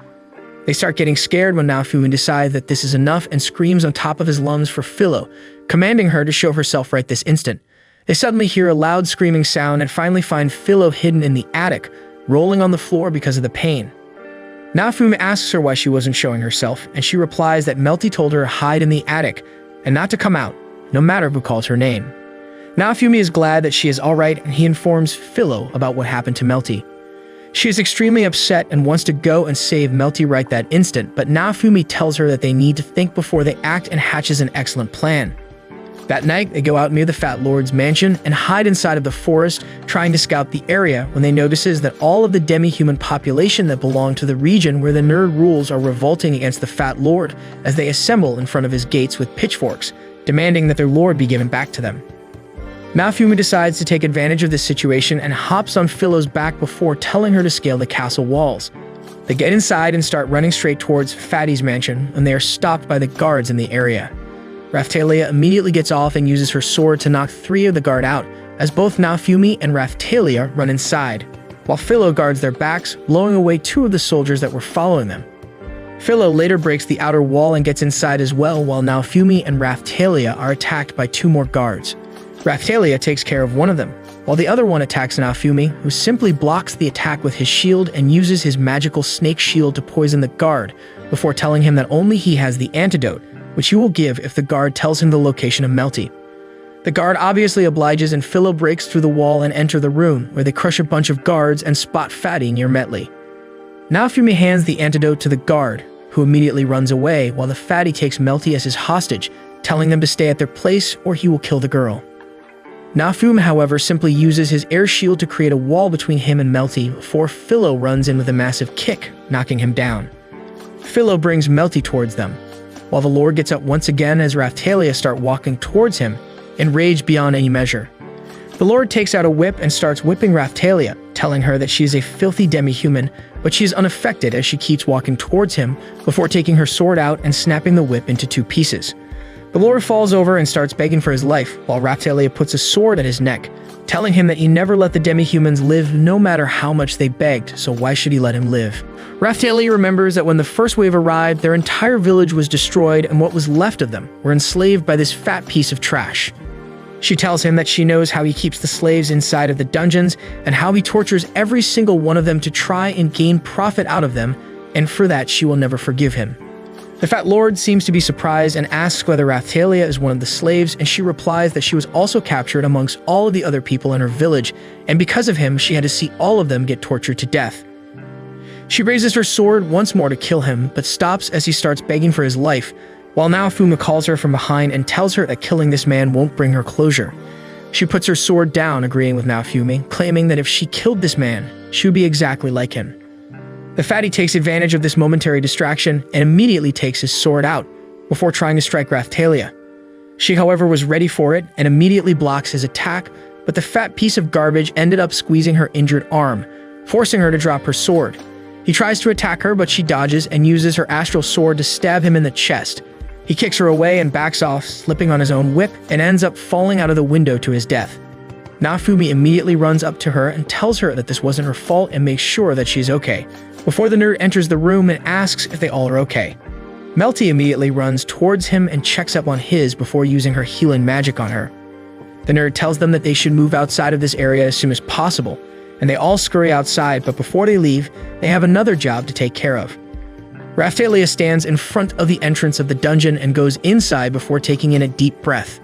They start getting scared when Naofumi decides that this is enough and screams on top of his lungs for Philo, commanding her to show herself right this instant. They suddenly hear a loud screaming sound and finally find Philo hidden in the attic, rolling on the floor because of the pain. Naofumi asks her why she wasn't showing herself, and she replies that Melty told her to hide in the attic and not to come out, no matter who calls her name. Naofumi is glad that she is alright, and he informs Philo about what happened to Melty. She is extremely upset and wants to go and save Melty right that instant, but Naofumi tells her that they need to think before they act and hatches an excellent plan. That night, they go out near the Fat Lord's mansion and hide inside of the forest, trying to scout the area when they notices that all of the demi-human population that belong to the region where the nerd rules are revolting against the Fat Lord as they assemble in front of his gates with pitchforks, demanding that their lord be given back to them. Naofumi decides to take advantage of this situation and hops on Philo's back before telling her to scale the castle walls. They get inside and start running straight towards Fatty's mansion, and they are stopped by the guards in the area. Raphtalia immediately gets off and uses her sword to knock 3 of the guard out, as both Naofumi and Raphtalia run inside, while Philo guards their backs, blowing away 2 of the soldiers that were following them. Philo later breaks the outer wall and gets inside as well, while Naofumi and Raphtalia are attacked by 2 more guards. Raphtalia takes care of one of them, while the other one attacks Naofumi, who simply blocks the attack with his shield and uses his magical snake shield to poison the guard, before telling him that only he has the antidote, which he will give if the guard tells him the location of Melty. The guard obviously obliges, and Philo breaks through the wall and enter the room, where they crush a bunch of guards and spot Fatty near Melty. Naofumi hands the antidote to the guard, who immediately runs away, while the Fatty takes Melty as his hostage, telling them to stay at their place or he will kill the girl. Naofumi, however, simply uses his air shield to create a wall between him and Melty before Philo runs in with a massive kick, knocking him down. Philo brings Melty towards them, while the Lord gets up once again as Raphtalia start walking towards him, enraged beyond any measure. The Lord takes out a whip and starts whipping Raphtalia, telling her that she is a filthy demi-human, but she is unaffected as she keeps walking towards him before taking her sword out and snapping the whip into 2 pieces. The Lord falls over and starts begging for his life, while Raphtalia puts a sword at his neck, telling him that he never let the demi-humans live no matter how much they begged, so why should he let him live? Raphtalia remembers that when the first wave arrived, their entire village was destroyed and what was left of them were enslaved by this fat piece of trash. She tells him that she knows how he keeps the slaves inside of the dungeons and how he tortures every single one of them to try and gain profit out of them, and for that she will never forgive him. The Fat Lord seems to be surprised and asks whether Raphtalia is one of the slaves, and she replies that she was also captured amongst all of the other people in her village, and because of him, she had to see all of them get tortured to death. She raises her sword once more to kill him, but stops as he starts begging for his life, while Naofumi calls her from behind and tells her that killing this man won't bring her closure. She puts her sword down, agreeing with Naofumi, claiming that if she killed this man, she would be exactly like him. The fatty takes advantage of this momentary distraction and immediately takes his sword out, before trying to strike Raphtalia. She, however, was ready for it and immediately blocks his attack, but the fat piece of garbage ended up squeezing her injured arm, forcing her to drop her sword. He tries to attack her, but she dodges and uses her astral sword to stab him in the chest. He kicks her away and backs off, slipping on his own whip, and ends up falling out of the window to his death. Naofumi immediately runs up to her and tells her that this wasn't her fault and makes sure that she's okay, before the nerd enters the room and asks if they all are okay. Melty immediately runs towards him and checks up on his before using her healing magic on her. The nerd tells them that they should move outside of this area as soon as possible, and they all scurry outside, but before they leave, they have another job to take care of. Raphtalia stands in front of the entrance of the dungeon and goes inside before taking in a deep breath.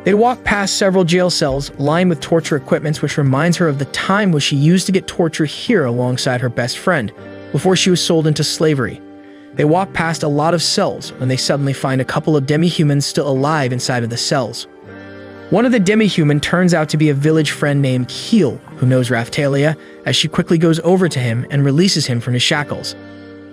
They walk past several jail cells lined with torture equipment, which reminds her of the time when she used to get tortured here alongside her best friend, before she was sold into slavery. They walk past a lot of cells when they suddenly find a couple of demi-humans still alive inside of the cells. One of the demi-human turns out to be a village friend named Keel, who knows Raphtalia, as she quickly goes over to him and releases him from his shackles.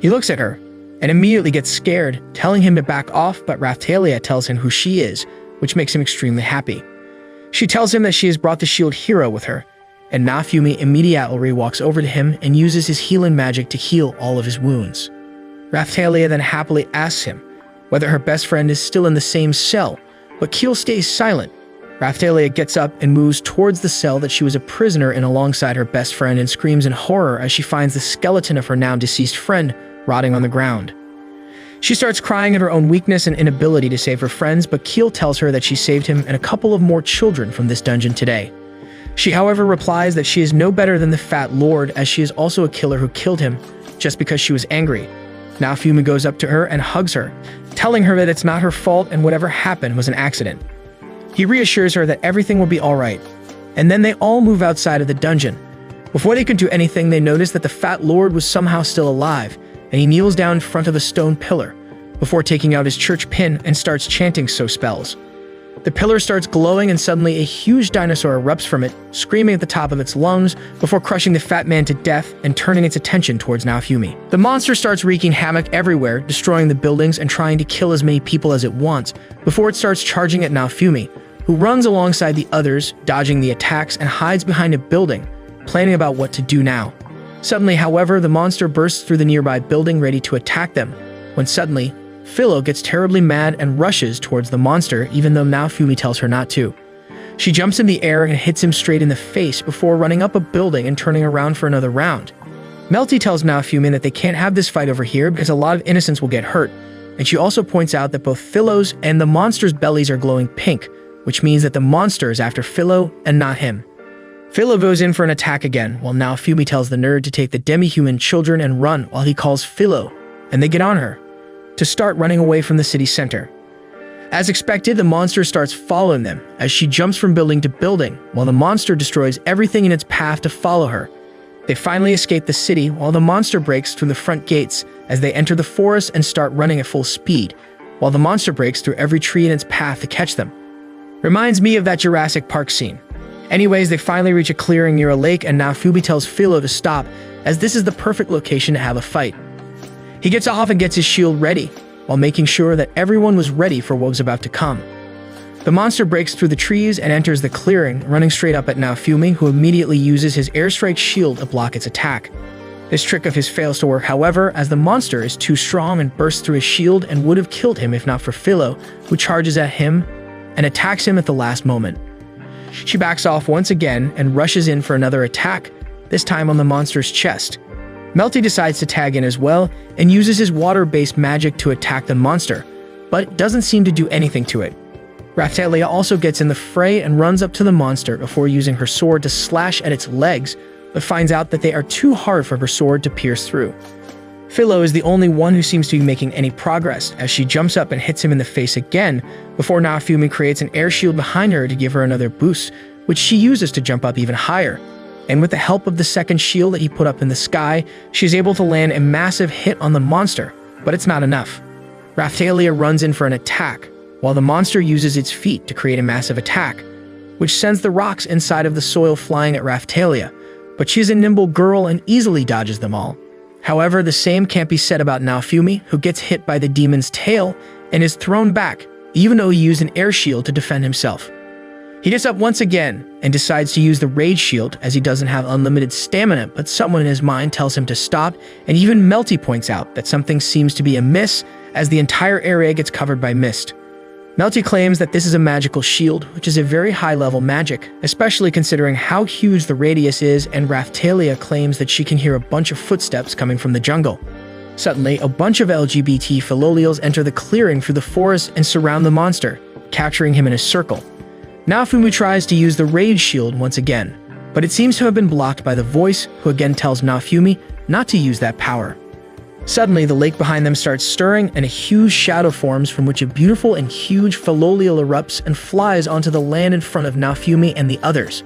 He looks at her and immediately gets scared, telling him to back off, but Raphtalia tells him who she is, which makes him extremely happy. She tells him that she has brought the shield hero with her, and Naofumi immediately walks over to him and uses his healing magic to heal all of his wounds. Raphtalia then happily asks him whether her best friend is still in the same cell, but Keel stays silent. Raphtalia gets up and moves towards the cell that she was a prisoner in alongside her best friend and screams in horror as she finds the skeleton of her now deceased friend rotting on the ground. She starts crying at her own weakness and inability to save her friends, but Keel tells her that she saved him and a couple of more children from this dungeon today. She, however, replies that she is no better than the Fat Lord, as she is also a killer who killed him just because she was angry. Naofumi goes up to her and hugs her, telling her that it's not her fault and whatever happened was an accident. He reassures her that everything will be alright, and then they all move outside of the dungeon. Before they could do anything, they notice that the Fat Lord was somehow still alive, and he kneels down in front of a stone pillar, before taking out his church pin and starts chanting so spells. The pillar starts glowing and suddenly a huge dinosaur erupts from it, screaming at the top of its lungs before crushing the fat man to death and turning its attention towards Naofumi. The monster starts wreaking havoc everywhere, destroying the buildings and trying to kill as many people as it wants, before it starts charging at Naofumi, who runs alongside the others, dodging the attacks and hides behind a building, planning about what to do now. Suddenly, however, the monster bursts through the nearby building ready to attack them, when suddenly, Philo gets terribly mad and rushes towards the monster, even though Naofumi tells her not to. She jumps in the air and hits him straight in the face before running up a building and turning around for another round. Melty tells Naofumi that they can't have this fight over here because a lot of innocents will get hurt, and she also points out that both Philo's and the monster's bellies are glowing pink, which means that the monster is after Philo and not him. Philo goes in for an attack again, while Naofumi tells the nerd to take the demi-human children and run while he calls Philo, and they get on her to start running away from the city center. As expected, the monster starts following them as she jumps from building to building, while the monster destroys everything in its path to follow her. They finally escape the city while the monster breaks through the front gates as they enter the forest and start running at full speed, while the monster breaks through every tree in its path to catch them. Reminds me of that Jurassic Park scene. Anyways, they finally reach a clearing near a lake and Naofumi tells Philo to stop, as this is the perfect location to have a fight. He gets off and gets his shield ready, while making sure that everyone was ready for what was about to come. The monster breaks through the trees and enters the clearing, running straight up at Naofumi, who immediately uses his airstrike shield to block its attack. This trick of his fails to work, however, as the monster is too strong and bursts through his shield and would have killed him if not for Philo, who charges at him and attacks him at the last moment. She backs off once again and rushes in for another attack, this time on the monster's chest. Melty decides to tag in as well and uses his water-based magic to attack the monster, but doesn't seem to do anything to it. Raphtalia also gets in the fray and runs up to the monster before using her sword to slash at its legs, but finds out that they are too hard for her sword to pierce through. Philo is the only one who seems to be making any progress, as she jumps up and hits him in the face again, before Naofumi creates an air shield behind her to give her another boost, which she uses to jump up even higher. And with the help of the second shield that he put up in the sky, she is able to land a massive hit on the monster, but it's not enough. Raphtalia runs in for an attack, while the monster uses its feet to create a massive attack, which sends the rocks inside of the soil flying at Raphtalia, but she is a nimble girl and easily dodges them all. However, the same can't be said about Naofumi, who gets hit by the demon's tail and is thrown back, even though he used an air shield to defend himself. He gets up once again and decides to use the rage shield as he doesn't have unlimited stamina, but someone in his mind tells him to stop, and even Melty points out that something seems to be amiss as the entire area gets covered by mist. Melty claims that this is a magical shield, which is a very high-level magic, especially considering how huge the radius is, and Raphtalia claims that she can hear a bunch of footsteps coming from the jungle. Suddenly, a bunch of LGBT Philolials enter the clearing through the forest and surround the monster, capturing him in a circle. Naofumi tries to use the rage shield once again, but it seems to have been blocked by the voice, who again tells Naofumi not to use that power. Suddenly, the lake behind them starts stirring and a huge shadow forms from which a beautiful and huge Philolial erupts and flies onto the land in front of Naofumi and the others.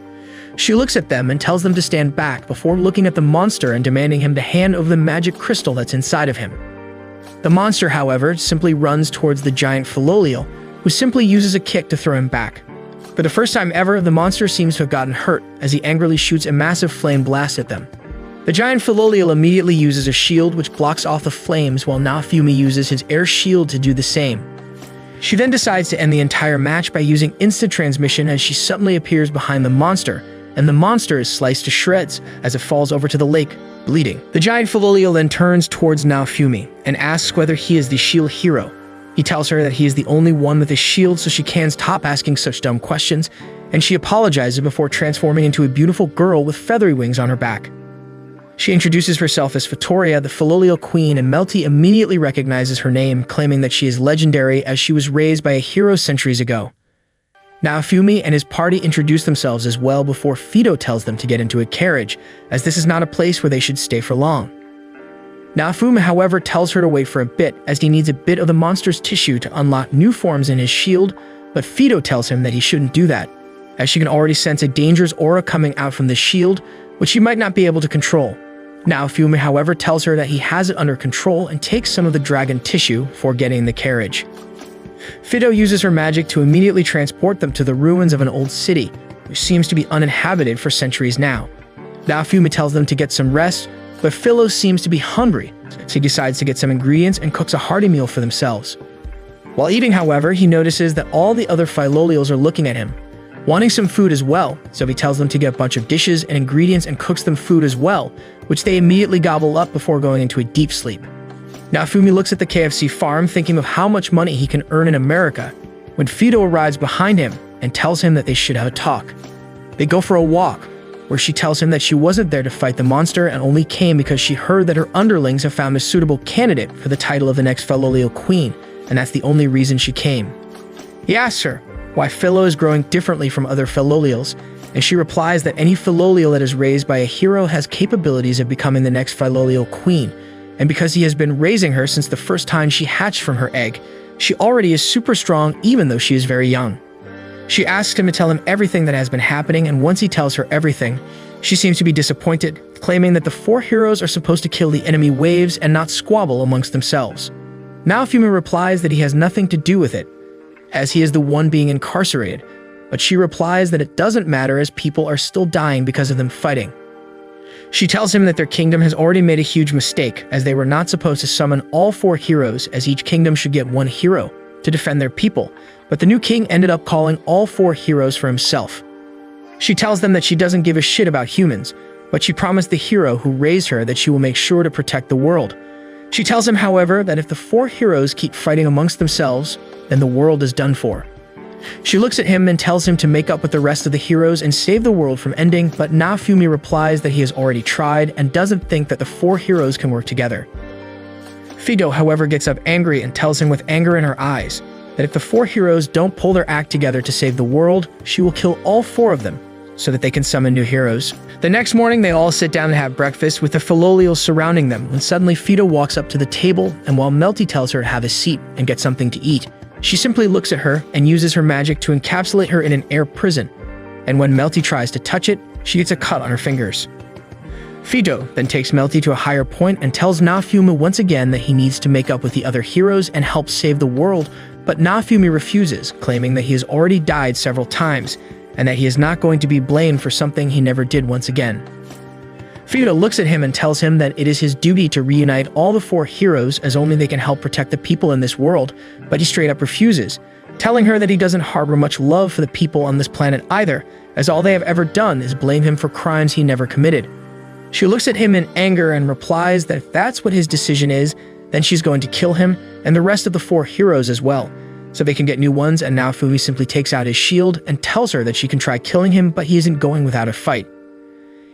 She looks at them and tells them to stand back before looking at the monster and demanding him to hand over the magic crystal that's inside of him. The monster, however, simply runs towards the giant Philolial, who simply uses a kick to throw him back. For the first time ever, the monster seems to have gotten hurt as he angrily shoots a massive flame blast at them. The giant Philolial immediately uses a shield which blocks off the flames, while Naofumi uses his air shield to do the same. She then decides to end the entire match by using instant transmission as she suddenly appears behind the monster, and the monster is sliced to shreds as it falls over to the lake, bleeding. The giant Philolial then turns towards Naofumi and asks whether he is the shield hero. He tells her that he is the only one with a shield, so she can't stop asking such dumb questions, and she apologizes before transforming into a beautiful girl with feathery wings on her back. She introduces herself as Fitoria, the Philolial queen, and Melty immediately recognizes her name, claiming that she is legendary as she was raised by a hero centuries ago. Naofumi and his party introduce themselves as well before Fido tells them to get into a carriage, as this is not a place where they should stay for long. Naofumi, however, tells her to wait for a bit, as he needs a bit of the monster's tissue to unlock new forms in his shield, but Fido tells him that he shouldn't do that, as she can already sense a dangerous aura coming out from the shield, which she might not be able to control. Naofumi, however, tells her that he has it under control and takes some of the dragon tissue before getting in the carriage. Fido uses her magic to immediately transport them to the ruins of an old city, which seems to be uninhabited for centuries now. Naofumi tells them to get some rest, but Philo seems to be hungry, so he decides to get some ingredients and cooks a hearty meal for themselves. While eating, however, he notices that all the other Philolials are looking at him, wanting some food as well, so he tells them to get a bunch of dishes and ingredients and cooks them food as well, which they immediately gobble up before going into a deep sleep. Naofumi looks at the KFC farm, thinking of how much money he can earn in America, when Fido arrives behind him and tells him that they should have a talk. They go for a walk, where she tells him that she wasn't there to fight the monster and only came because she heard that her underlings have found a suitable candidate for the title of the next Philolial queen, and that's the only reason she came. He asks her why Philo is growing differently from other Philolials, and she replies that any Philolial that is raised by a hero has capabilities of becoming the next Philolial queen, and because he has been raising her since the first time she hatched from her egg, she already is super strong even though she is very young. She asks him to tell him everything that has been happening, and once he tells her everything, she seems to be disappointed, claiming that the 4 heroes are supposed to kill the enemy waves and not squabble amongst themselves. Naofumi replies that he has nothing to do with it, as he is the one being incarcerated, but she replies that it doesn't matter as people are still dying because of them fighting. She tells him that their kingdom has already made a huge mistake, as they were not supposed to summon all 4 heroes, as each kingdom should get 1 hero to defend their people, but the new king ended up calling all 4 heroes for himself. She tells them that she doesn't give a shit about humans, but she promised the hero who raised her that she will make sure to protect the world. She tells him, however, that if the four heroes keep fighting amongst themselves, then the world is done for. She looks at him and tells him to make up with the rest of the heroes and save the world from ending, but Naofumi replies that he has already tried and doesn't think that the four heroes can work together. Fido, however, gets up angry and tells him with anger in her eyes that if the four heroes don't pull their act together to save the world, she will kill all four of them so that they can summon new heroes. The next morning, they all sit down and have breakfast with the Filolials surrounding them when suddenly Fido walks up to the table, and while Melty tells her to have a seat and get something to eat, she simply looks at her and uses her magic to encapsulate her in an air prison, and when Melty tries to touch it, she gets a cut on her fingers. Fido then takes Melty to a higher point and tells Naofumi once again that he needs to make up with the other heroes and help save the world, but Naofumi refuses, claiming that he has already died several times, and that he is not going to be blamed for something he never did once again. Fido looks at him and tells him that it is his duty to reunite all the four heroes as only they can help protect the people in this world, but he straight up refuses, telling her that he doesn't harbor much love for the people on this planet either, as all they have ever done is blame him for crimes he never committed. She looks at him in anger and replies that if that's what his decision is, then she's going to kill him and the rest of the four heroes as well, so they can get new ones, and Naofumi simply takes out his shield and tells her that she can try killing him, but he isn't going without a fight.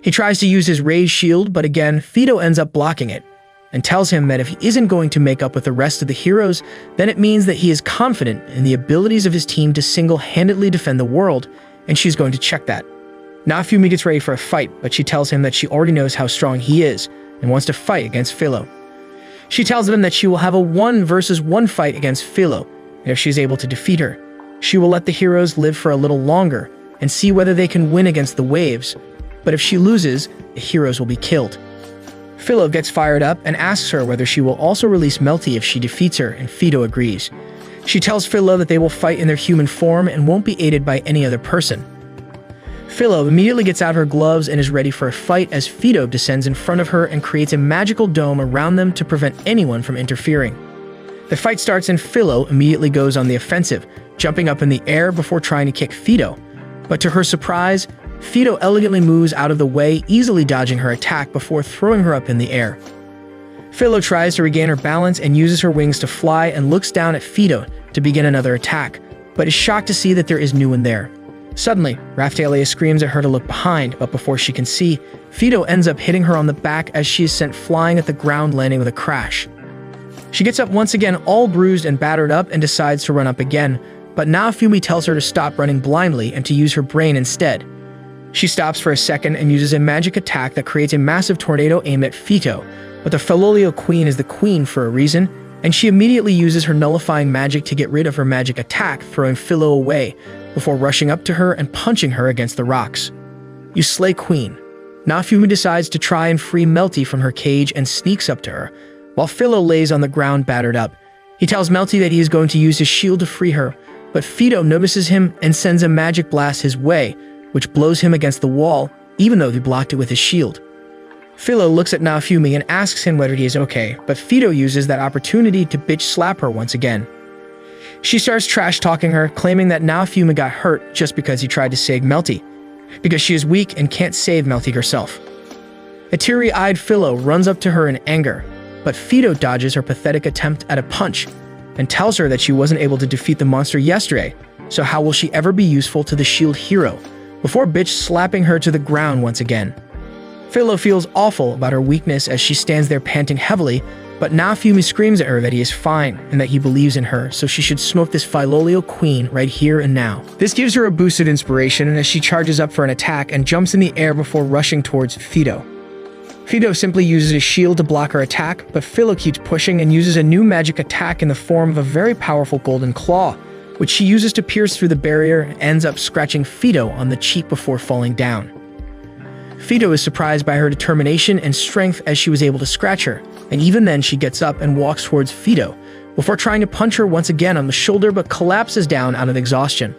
He tries to use his raised shield, but again, Fido ends up blocking it, and tells him that if he isn't going to make up with the rest of the heroes, then it means that he is confident in the abilities of his team to single-handedly defend the world, and she's going to check that. Naofumi gets ready for a fight, but she tells him that she already knows how strong he is, and wants to fight against Filo. She tells him that she will have a 1-versus-1 fight against Filo, and if she's able to defeat her, she will let the heroes live for a little longer, and see whether they can win against the waves, but if she loses, the heroes will be killed. Filo gets fired up and asks her whether she will also release Melty if she defeats her, and Fido agrees. She tells Filo that they will fight in their human form and won't be aided by any other person. Filo immediately gets out her gloves and is ready for a fight as Fido descends in front of her and creates a magical dome around them to prevent anyone from interfering. The fight starts and Filo immediately goes on the offensive, jumping up in the air before trying to kick Fido, but to her surprise, Fido elegantly moves out of the way, easily dodging her attack before throwing her up in the air. Filo tries to regain her balance and uses her wings to fly and looks down at Fido to begin another attack, but is shocked to see that there is no one there. Suddenly, Raphtalia screams at her to look behind, but before she can see, Fido ends up hitting her on the back as she is sent flying at the ground, landing with a crash. She gets up once again all bruised and battered up and decides to run up again, but Naofumi tells her to stop running blindly and to use her brain instead. She stops for a second and uses a magic attack that creates a massive tornado aimed at Fido, but the Filolial Queen is the queen for a reason, and she immediately uses her nullifying magic to get rid of her magic attack, throwing Filo away, before rushing up to her and punching her against the rocks. You slay Queen. Naofumi decides to try and free Melty from her cage and sneaks up to her, while Filo lays on the ground battered up. He tells Melty that he is going to use his shield to free her, but Fido notices him and sends a magic blast his way, which blows him against the wall, even though he blocked it with his shield. Filo looks at Naofumi and asks him whether he is okay, but Fido uses that opportunity to bitch slap her once again. She starts trash-talking her, claiming that Naofumi got hurt just because he tried to save Melty, because she is weak and can't save Melty herself. A teary-eyed Filo runs up to her in anger, but Fido dodges her pathetic attempt at a punch and tells her that she wasn't able to defeat the monster yesterday, so how will she ever be useful to the shield hero, before bitch slapping her to the ground once again. Filo feels awful about her weakness as she stands there panting heavily, but Naofumi screams at her that he is fine and that he believes in her, so she should smoke this Filolial Queen right here and now. This gives her a boosted inspiration as she charges up for an attack and jumps in the air before rushing towards Fido. Fido simply uses his shield to block her attack, but Filo keeps pushing and uses a new magic attack in the form of a very powerful golden claw, which she uses to pierce through the barrier and ends up scratching Fido on the cheek before falling down. Fido is surprised by her determination and strength as she was able to scratch her, and even then she gets up and walks towards Fido, before trying to punch her once again on the shoulder but collapses down out of exhaustion.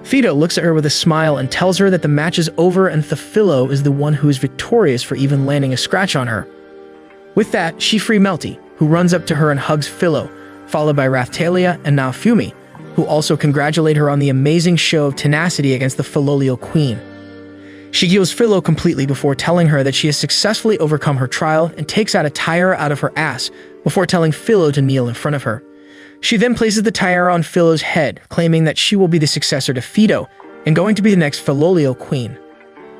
Fido looks at her with a smile and tells her that the match is over and Filo is the one who is victorious for even landing a scratch on her. With that, she frees Melty, who runs up to her and hugs Filo, followed by Raphtalia and Naofumi, who also congratulate her on the amazing show of tenacity against the Filolial Queen. She heals Philo completely before telling her that she has successfully overcome her trial and takes out a tiara out of her ass before telling Philo to kneel in front of her. She then places the tiara on Philo's head, claiming that she will be the successor to Phaedo and going to be the next Philolio queen.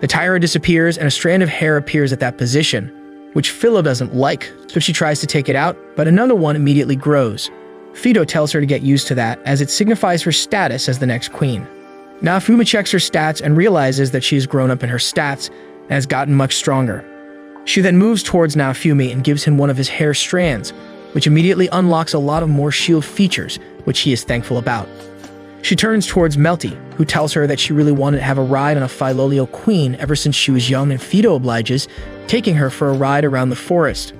The tiara disappears and a strand of hair appears at that position, which Philo doesn't like, so she tries to take it out, but another one immediately grows. Phaedo tells her to get used to that, as it signifies her status as the next queen. Naofumi checks her stats and realizes that she has grown up in her stats and has gotten much stronger. She then moves towards Naofumi and gives him one of his hair strands, which immediately unlocks a lot of more shield features, which he is thankful about. She turns towards Melty, who tells her that she really wanted to have a ride on a Philolio queen ever since she was young, and Phaedo obliges, taking her for a ride around the forest.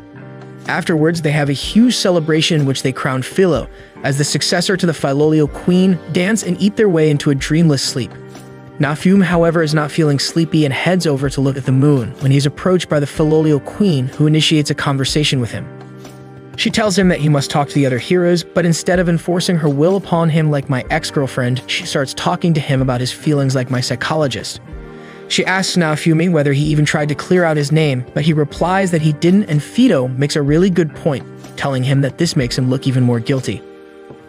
Afterwards, they have a huge celebration in which they crown Philo as the successor to the Philolio queen, dance and eat their way into a dreamless sleep. Naofumi, however, is not feeling sleepy and heads over to look at the moon when he's approached by the Philolio queen, who initiates a conversation with him. She tells him that he must talk to the other heroes, but instead of enforcing her will upon him like my ex-girlfriend, she starts talking to him about his feelings like my psychologist. She asks Naofumi whether he even tried to clear out his name, but he replies that he didn't, and Phaedo makes a really good point, telling him that this makes him look even more guilty.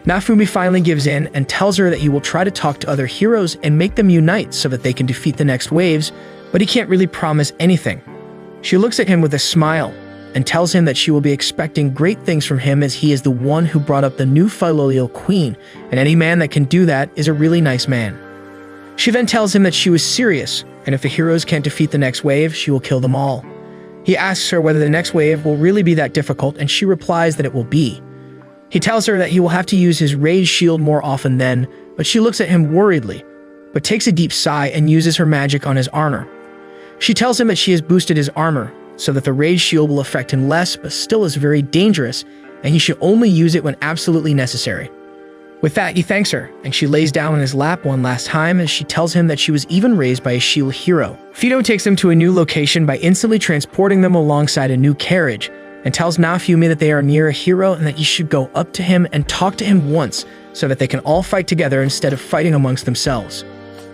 Naofumi finally gives in and tells her that he will try to talk to other heroes and make them unite so that they can defeat the next waves, but he can't really promise anything. She looks at him with a smile and tells him that she will be expecting great things from him, as he is the one who brought up the new Philolio queen, and any man that can do that is a really nice man. She then tells him that she was serious, and if the heroes can't defeat the next wave, she will kill them all. He asks her whether the next wave will really be that difficult, and she replies that it will be. He tells her that he will have to use his rage shield more often then, but she looks at him worriedly, but takes a deep sigh and uses her magic on his armor. She tells him that she has boosted his armor, so that the rage shield will affect him less, but still is very dangerous, and he should only use it when absolutely necessary. With that, he thanks her, and she lays down on his lap one last time as she tells him that she was even raised by a shield hero. Phaedo takes them to a new location by instantly transporting them alongside a new carriage, and tells Naofumi that they are near a hero and that he should go up to him and talk to him once so that they can all fight together instead of fighting amongst themselves.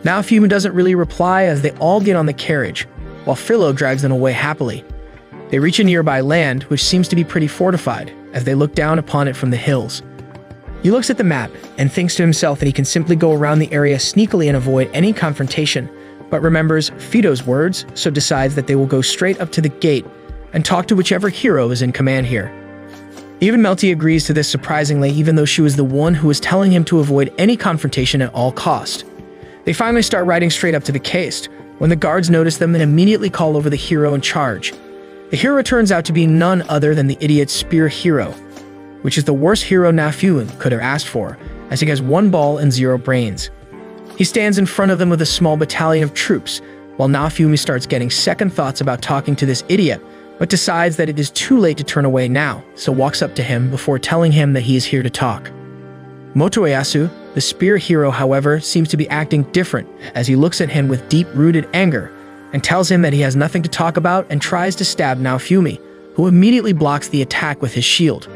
Naofumi doesn't really reply as they all get on the carriage, while Philo drags them away happily. They reach a nearby land, which seems to be pretty fortified, as they look down upon it from the hills. He looks at the map and thinks to himself that he can simply go around the area sneakily and avoid any confrontation, but remembers Phaedo's words, so decides that they will go straight up to the gate and talk to whichever hero is in command here. Even Melty agrees to this surprisingly, even though she was the one who was telling him to avoid any confrontation at all cost. They finally start riding straight up to the caste, when the guards notice them and immediately call over the hero in charge. The hero turns out to be none other than the idiot Spear Hero, which is the worst hero Naofumi could have asked for, as he has 1 ball and 0 brains. He stands in front of them with a small battalion of troops, while Naofumi starts getting second thoughts about talking to this idiot, but decides that it is too late to turn away now, so walks up to him before telling him that he is here to talk. Motoyasu, the Spear Hero, however, seems to be acting different as he looks at him with deep-rooted anger and tells him that he has nothing to talk about and tries to stab Naofumi, who immediately blocks the attack with his shield.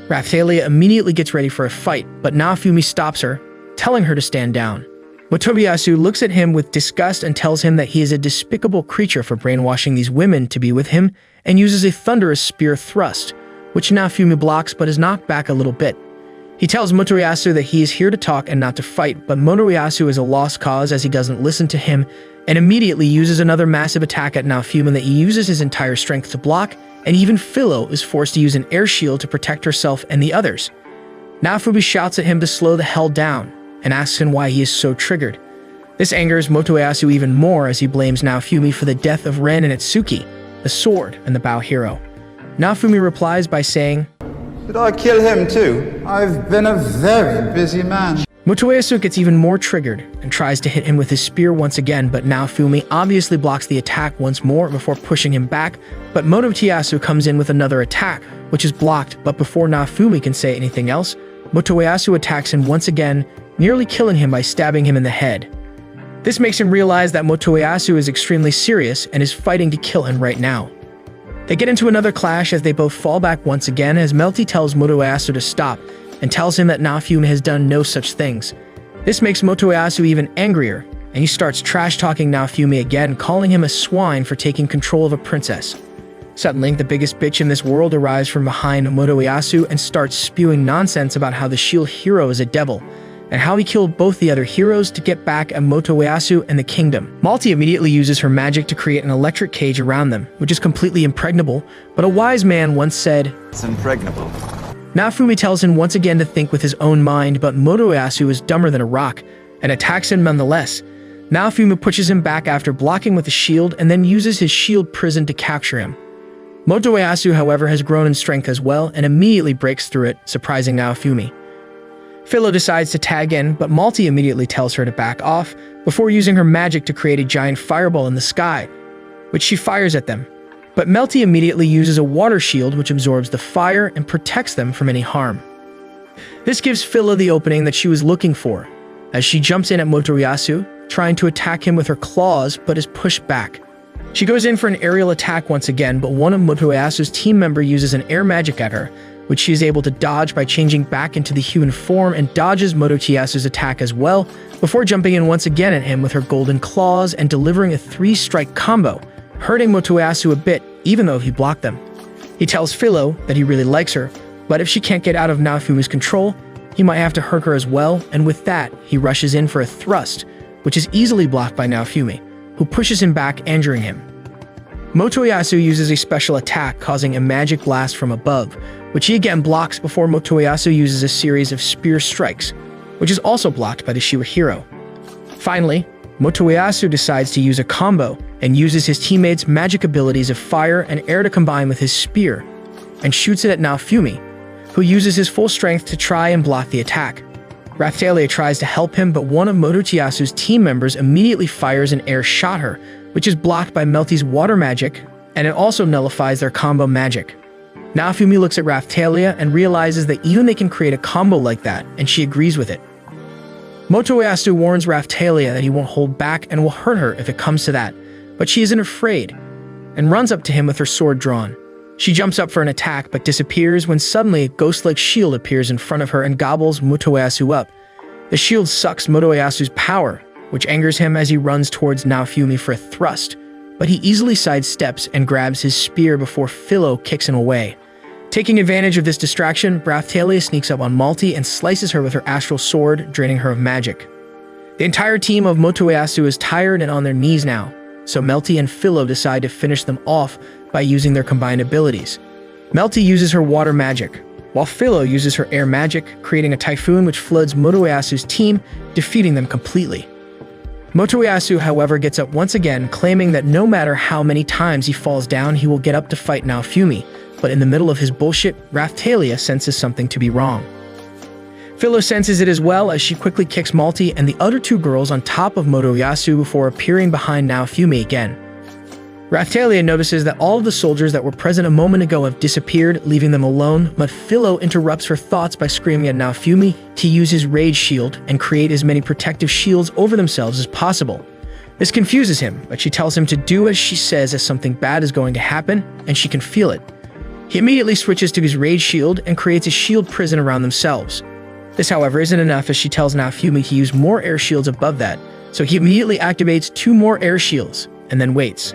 Raphtalia immediately gets ready for a fight, but Naofumi stops her, telling her to stand down. Motoyasu looks at him with disgust and tells him that he is a despicable creature for brainwashing these women to be with him, and uses a thunderous spear thrust, which Naofumi blocks but is knocked back a little bit. He tells Motoyasu that he is here to talk and not to fight, but Motoyasu is a lost cause as he doesn't listen to him, and immediately uses another massive attack at Naofumi that he uses his entire strength to block, and even Philo is forced to use an air shield to protect herself and the others. Naofumi shouts at him to slow the hell down, and asks him why he is so triggered. This angers Motoyasu even more as he blames Naofumi for the death of Ren and Itsuki, the sword and the bow hero. Naofumi replies by saying, "Did I kill him too? I've been a very busy man." Motoyasu gets even more triggered and tries to hit him with his spear once again, but Naofumi obviously blocks the attack once more before pushing him back, but Motoyasu comes in with another attack, which is blocked, but before Naofumi can say anything else, Motoyasu attacks him once again, nearly killing him by stabbing him in the head. This makes him realize that Motoyasu is extremely serious and is fighting to kill him right now. They get into another clash as they both fall back once again as Melty tells Motoyasu to stop and tells him that Naofumi has done no such things. This makes Motoyasu even angrier and he starts trash-talking Naofumi again, calling him a swine for taking control of a princess. Suddenly, the biggest bitch in this world arrives from behind Moto Ieyasu and starts spewing nonsense about how the shield hero is a devil, and how he killed both the other heroes to get back at Moto Ieyasu and the kingdom. Malty immediately uses her magic to create an electric cage around them, which is completely impregnable, but a wise man once said, It's impregnable. Naofumi tells him once again to think with his own mind, but Moto Ieyasu is dumber than a rock, and attacks him nonetheless. Naofumi pushes him back after blocking with a shield, and then uses his shield prison to capture him. Moto Ieyasu, however, has grown in strength as well, and immediately breaks through it, surprising Naofumi. Philo decides to tag in, but Malty immediately tells her to back off, before using her magic to create a giant fireball in the sky, which she fires at them. But Melty immediately uses a water shield which absorbs the fire and protects them from any harm. This gives Philo the opening that she was looking for, as she jumps in at Moto Ieyasu, trying to attack him with her claws, but is pushed back. She goes in for an aerial attack once again, but one of Moto Ieyasu's team member uses an air magic at her, which she is able to dodge by changing back into the human form, and dodges Moto Ieyasu's attack as well, before jumping in once again at him with her golden claws and delivering a 3-strike combo, hurting Moto Ieyasu a bit, even though he blocked them. He tells Philo that he really likes her, but if she can't get out of Naofumi's control, he might have to hurt her as well, and with that, he rushes in for a thrust, which is easily blocked by Naofumi, who pushes him back, injuring him. Moto Ieyasu uses a special attack, causing a magic blast from above, which he again blocks before Moto Ieyasu uses a series of spear strikes, which is also blocked by the Shiwa hero. Finally, Moto Ieyasu decides to use a combo and uses his teammates' magic abilities of fire and air to combine with his spear, and shoots it at Naofumi, who uses his full strength to try and block the attack. Raphtalia tries to help him, but one of Moto Ieyasu's team members immediately fires an air shot her, which is blocked by Melty's water magic, and it also nullifies their combo magic. Naofumi looks at Raphtalia and realizes that even they can create a combo like that, and she agrees with it. Moto Ieyasu warns Raphtalia that he won't hold back and will hurt her if it comes to that, but she isn't afraid, and runs up to him with her sword drawn. She jumps up for an attack, but disappears when suddenly a ghost-like shield appears in front of her and gobbles Moto Ieyasu up. The shield sucks Moto Ieyasu's power, which angers him as he runs towards Naofumi for a thrust, but he easily sidesteps and grabs his spear before Philo kicks him away. Taking advantage of this distraction, Raphtalia sneaks up on Malty and slices her with her astral sword, draining her of magic. The entire team of Moto Ieyasu is tired and on their knees now, so Melty and Philo decide to finish them off by using their combined abilities. Melty uses her water magic, while Philo uses her air magic, creating a typhoon which floods Moto Ieyasu's team, defeating them completely. Moto Ieyasu, however, gets up once again, claiming that no matter how many times he falls down, he will get up to fight Naofumi, but in the middle of his bullshit, Raphtalia senses something to be wrong. Philo senses it as well, as she quickly kicks Malty and the other two girls on top of Moto Ieyasu before appearing behind Naofumi again. Raphtalia notices that all of the soldiers that were present a moment ago have disappeared, leaving them alone, but Philo interrupts her thoughts by screaming at Naofumi to use his rage shield and create as many protective shields over themselves as possible. This confuses him, but she tells him to do as she says, as something bad is going to happen, and she can feel it. He immediately switches to his rage shield and creates a shield prison around themselves. This, however, isn't enough, as she tells Naofumi to use more air shields above that, so he immediately activates 2 more air shields, and then waits.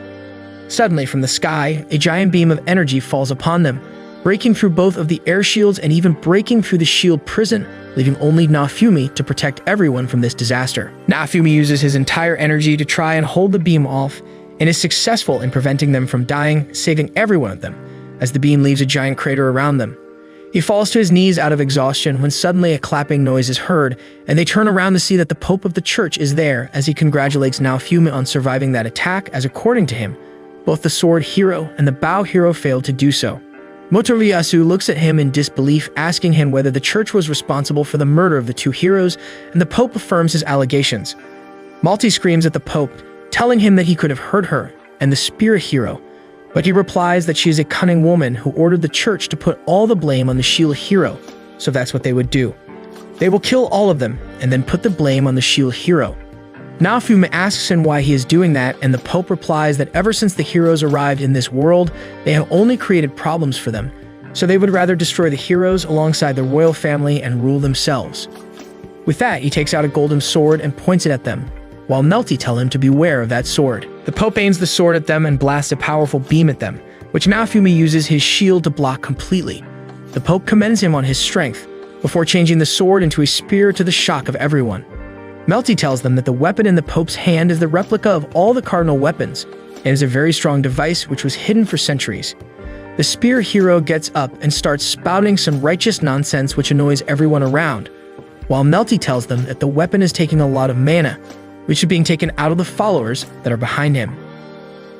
Suddenly, from the sky, a giant beam of energy falls upon them, breaking through both of the air shields and even breaking through the shield prison, leaving only Naofumi to protect everyone from this disaster. Naofumi uses his entire energy to try and hold the beam off, and is successful in preventing them from dying, saving every one of them, as the beam leaves a giant crater around them. He falls to his knees out of exhaustion when suddenly a clapping noise is heard, and they turn around to see that the Pope of the Church is there, as he congratulates Naofumi on surviving that attack, as according to him, both the sword hero and the bow hero failed to do so. Moto Ieyasu looks at him in disbelief, asking him whether the church was responsible for the murder of the 2 heroes, and the Pope affirms his allegations. Malty screams at the Pope, telling him that he could have hurt her and the spirit hero, but he replies that she is a cunning woman who ordered the church to put all the blame on the Shield hero, so that's what they would do. They will kill all of them, and then put the blame on the Shield hero. Naofumi asks him why he is doing that, and the Pope replies that ever since the heroes arrived in this world, they have only created problems for them, so they would rather destroy the heroes alongside the royal family and rule themselves. With that, he takes out a golden sword and points it at them, while Melty tell him to beware of that sword. The Pope aims the sword at them and blasts a powerful beam at them, which Naofumi uses his shield to block completely. The Pope commends him on his strength, before changing the sword into a spear to the shock of everyone. Melty tells them that the weapon in the Pope's hand is the replica of all the cardinal weapons, and is a very strong device which was hidden for centuries. The spear hero gets up and starts spouting some righteous nonsense which annoys everyone around, while Melty tells them that the weapon is taking a lot of mana, which is being taken out of the followers that are behind him.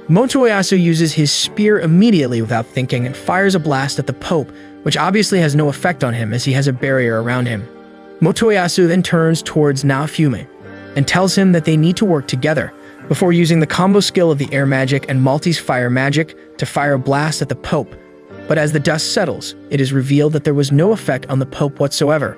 Motoyasu uses his spear immediately without thinking and fires a blast at the Pope, which obviously has no effect on him as he has a barrier around him. Motoyasu then turns towards Naofumi and tells him that they need to work together before using the combo skill of the air magic and Malty's fire magic to fire a blast at the Pope. But as the dust settles, it is revealed that there was no effect on the Pope whatsoever.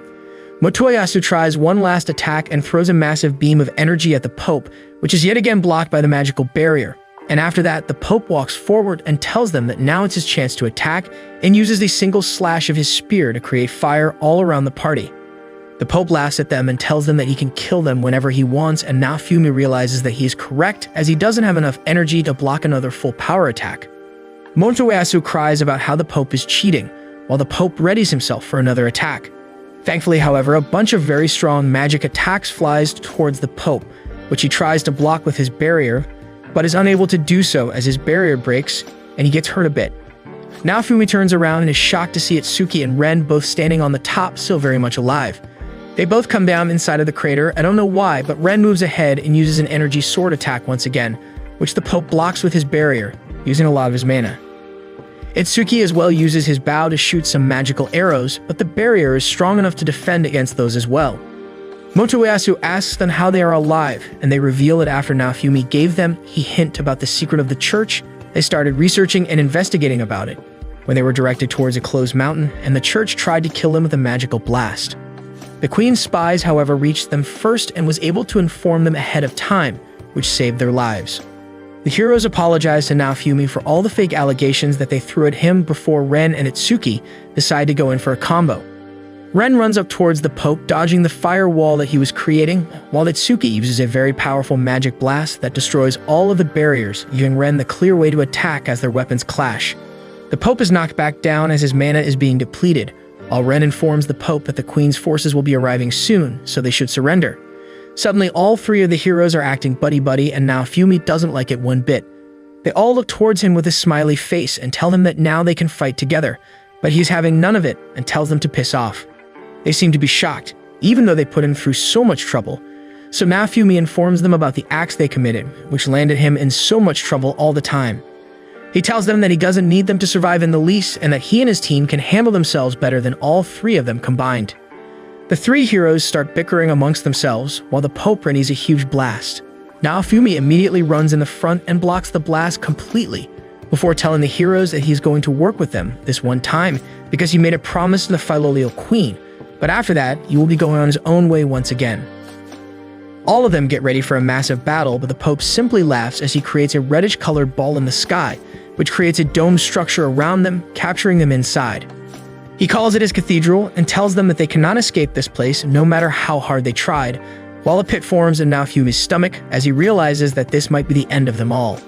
Motoyasu tries one last attack and throws a massive beam of energy at the Pope, which is yet again blocked by the magical barrier. And after that, the Pope walks forward and tells them that now it's his chance to attack and uses a single slash of his spear to create fire all around the party. The Pope laughs at them and tells them that he can kill them whenever he wants, and Naofumi realizes that he is correct as he doesn't have enough energy to block another full power attack. Motoyasu cries about how the Pope is cheating, while the Pope readies himself for another attack. Thankfully, however, a bunch of very strong magic attacks flies towards the Pope, which he tries to block with his barrier, but is unable to do so as his barrier breaks and he gets hurt a bit. Naofumi turns around and is shocked to see Itsuki and Ren both standing on the top, still very much alive. They both come down inside of the crater. I don't know why, but Ren moves ahead and uses an energy sword attack once again, which the Pope blocks with his barrier, using a lot of his mana. Itsuki as well uses his bow to shoot some magical arrows, but the barrier is strong enough to defend against those as well. Motoyasu asks them how they are alive, and they reveal that after Naofumi gave them a hint about the secret of the church, they started researching and investigating about it, when they were directed towards a closed mountain, and the church tried to kill them with a magical blast. The Queen's spies, however, reached them first and was able to inform them ahead of time, which saved their lives. The heroes apologize to Naofumi for all the fake allegations that they threw at him before Ren and Itsuki decide to go in for a combo. Ren runs up towards the Pope, dodging the fire wall that he was creating, while Itsuki uses a very powerful magic blast that destroys all of the barriers, giving Ren the clear way to attack as their weapons clash. The Pope is knocked back down as his mana is being depleted, while Ren informs the Pope that the Queen's forces will be arriving soon, so they should surrender. Suddenly, all three of the heroes are acting buddy-buddy, and Naofumi doesn't like it one bit. They all look towards him with a smiley face and tell him that now they can fight together, but he's having none of it and tells them to piss off. They seem to be shocked, even though they put him through so much trouble. So Naofumi informs them about the acts they committed, which landed him in so much trouble all the time. He tells them that he doesn't need them to survive in the least, and that he and his team can handle themselves better than all three of them combined. The three heroes start bickering amongst themselves, while the Pope readies a huge blast. Naofumi immediately runs in the front and blocks the blast completely, before telling the heroes that he's going to work with them this one time because he made a promise to the Filolial Queen, but after that, he will be going on his own way once again. All of them get ready for a massive battle, but the Pope simply laughs as he creates a reddish-colored ball in the sky, which creates a dome structure around them, capturing them inside. He calls it his cathedral and tells them that they cannot escape this place no matter how hard they tried, while a pit forms in Naofumi's stomach as he realizes that this might be the end of them all.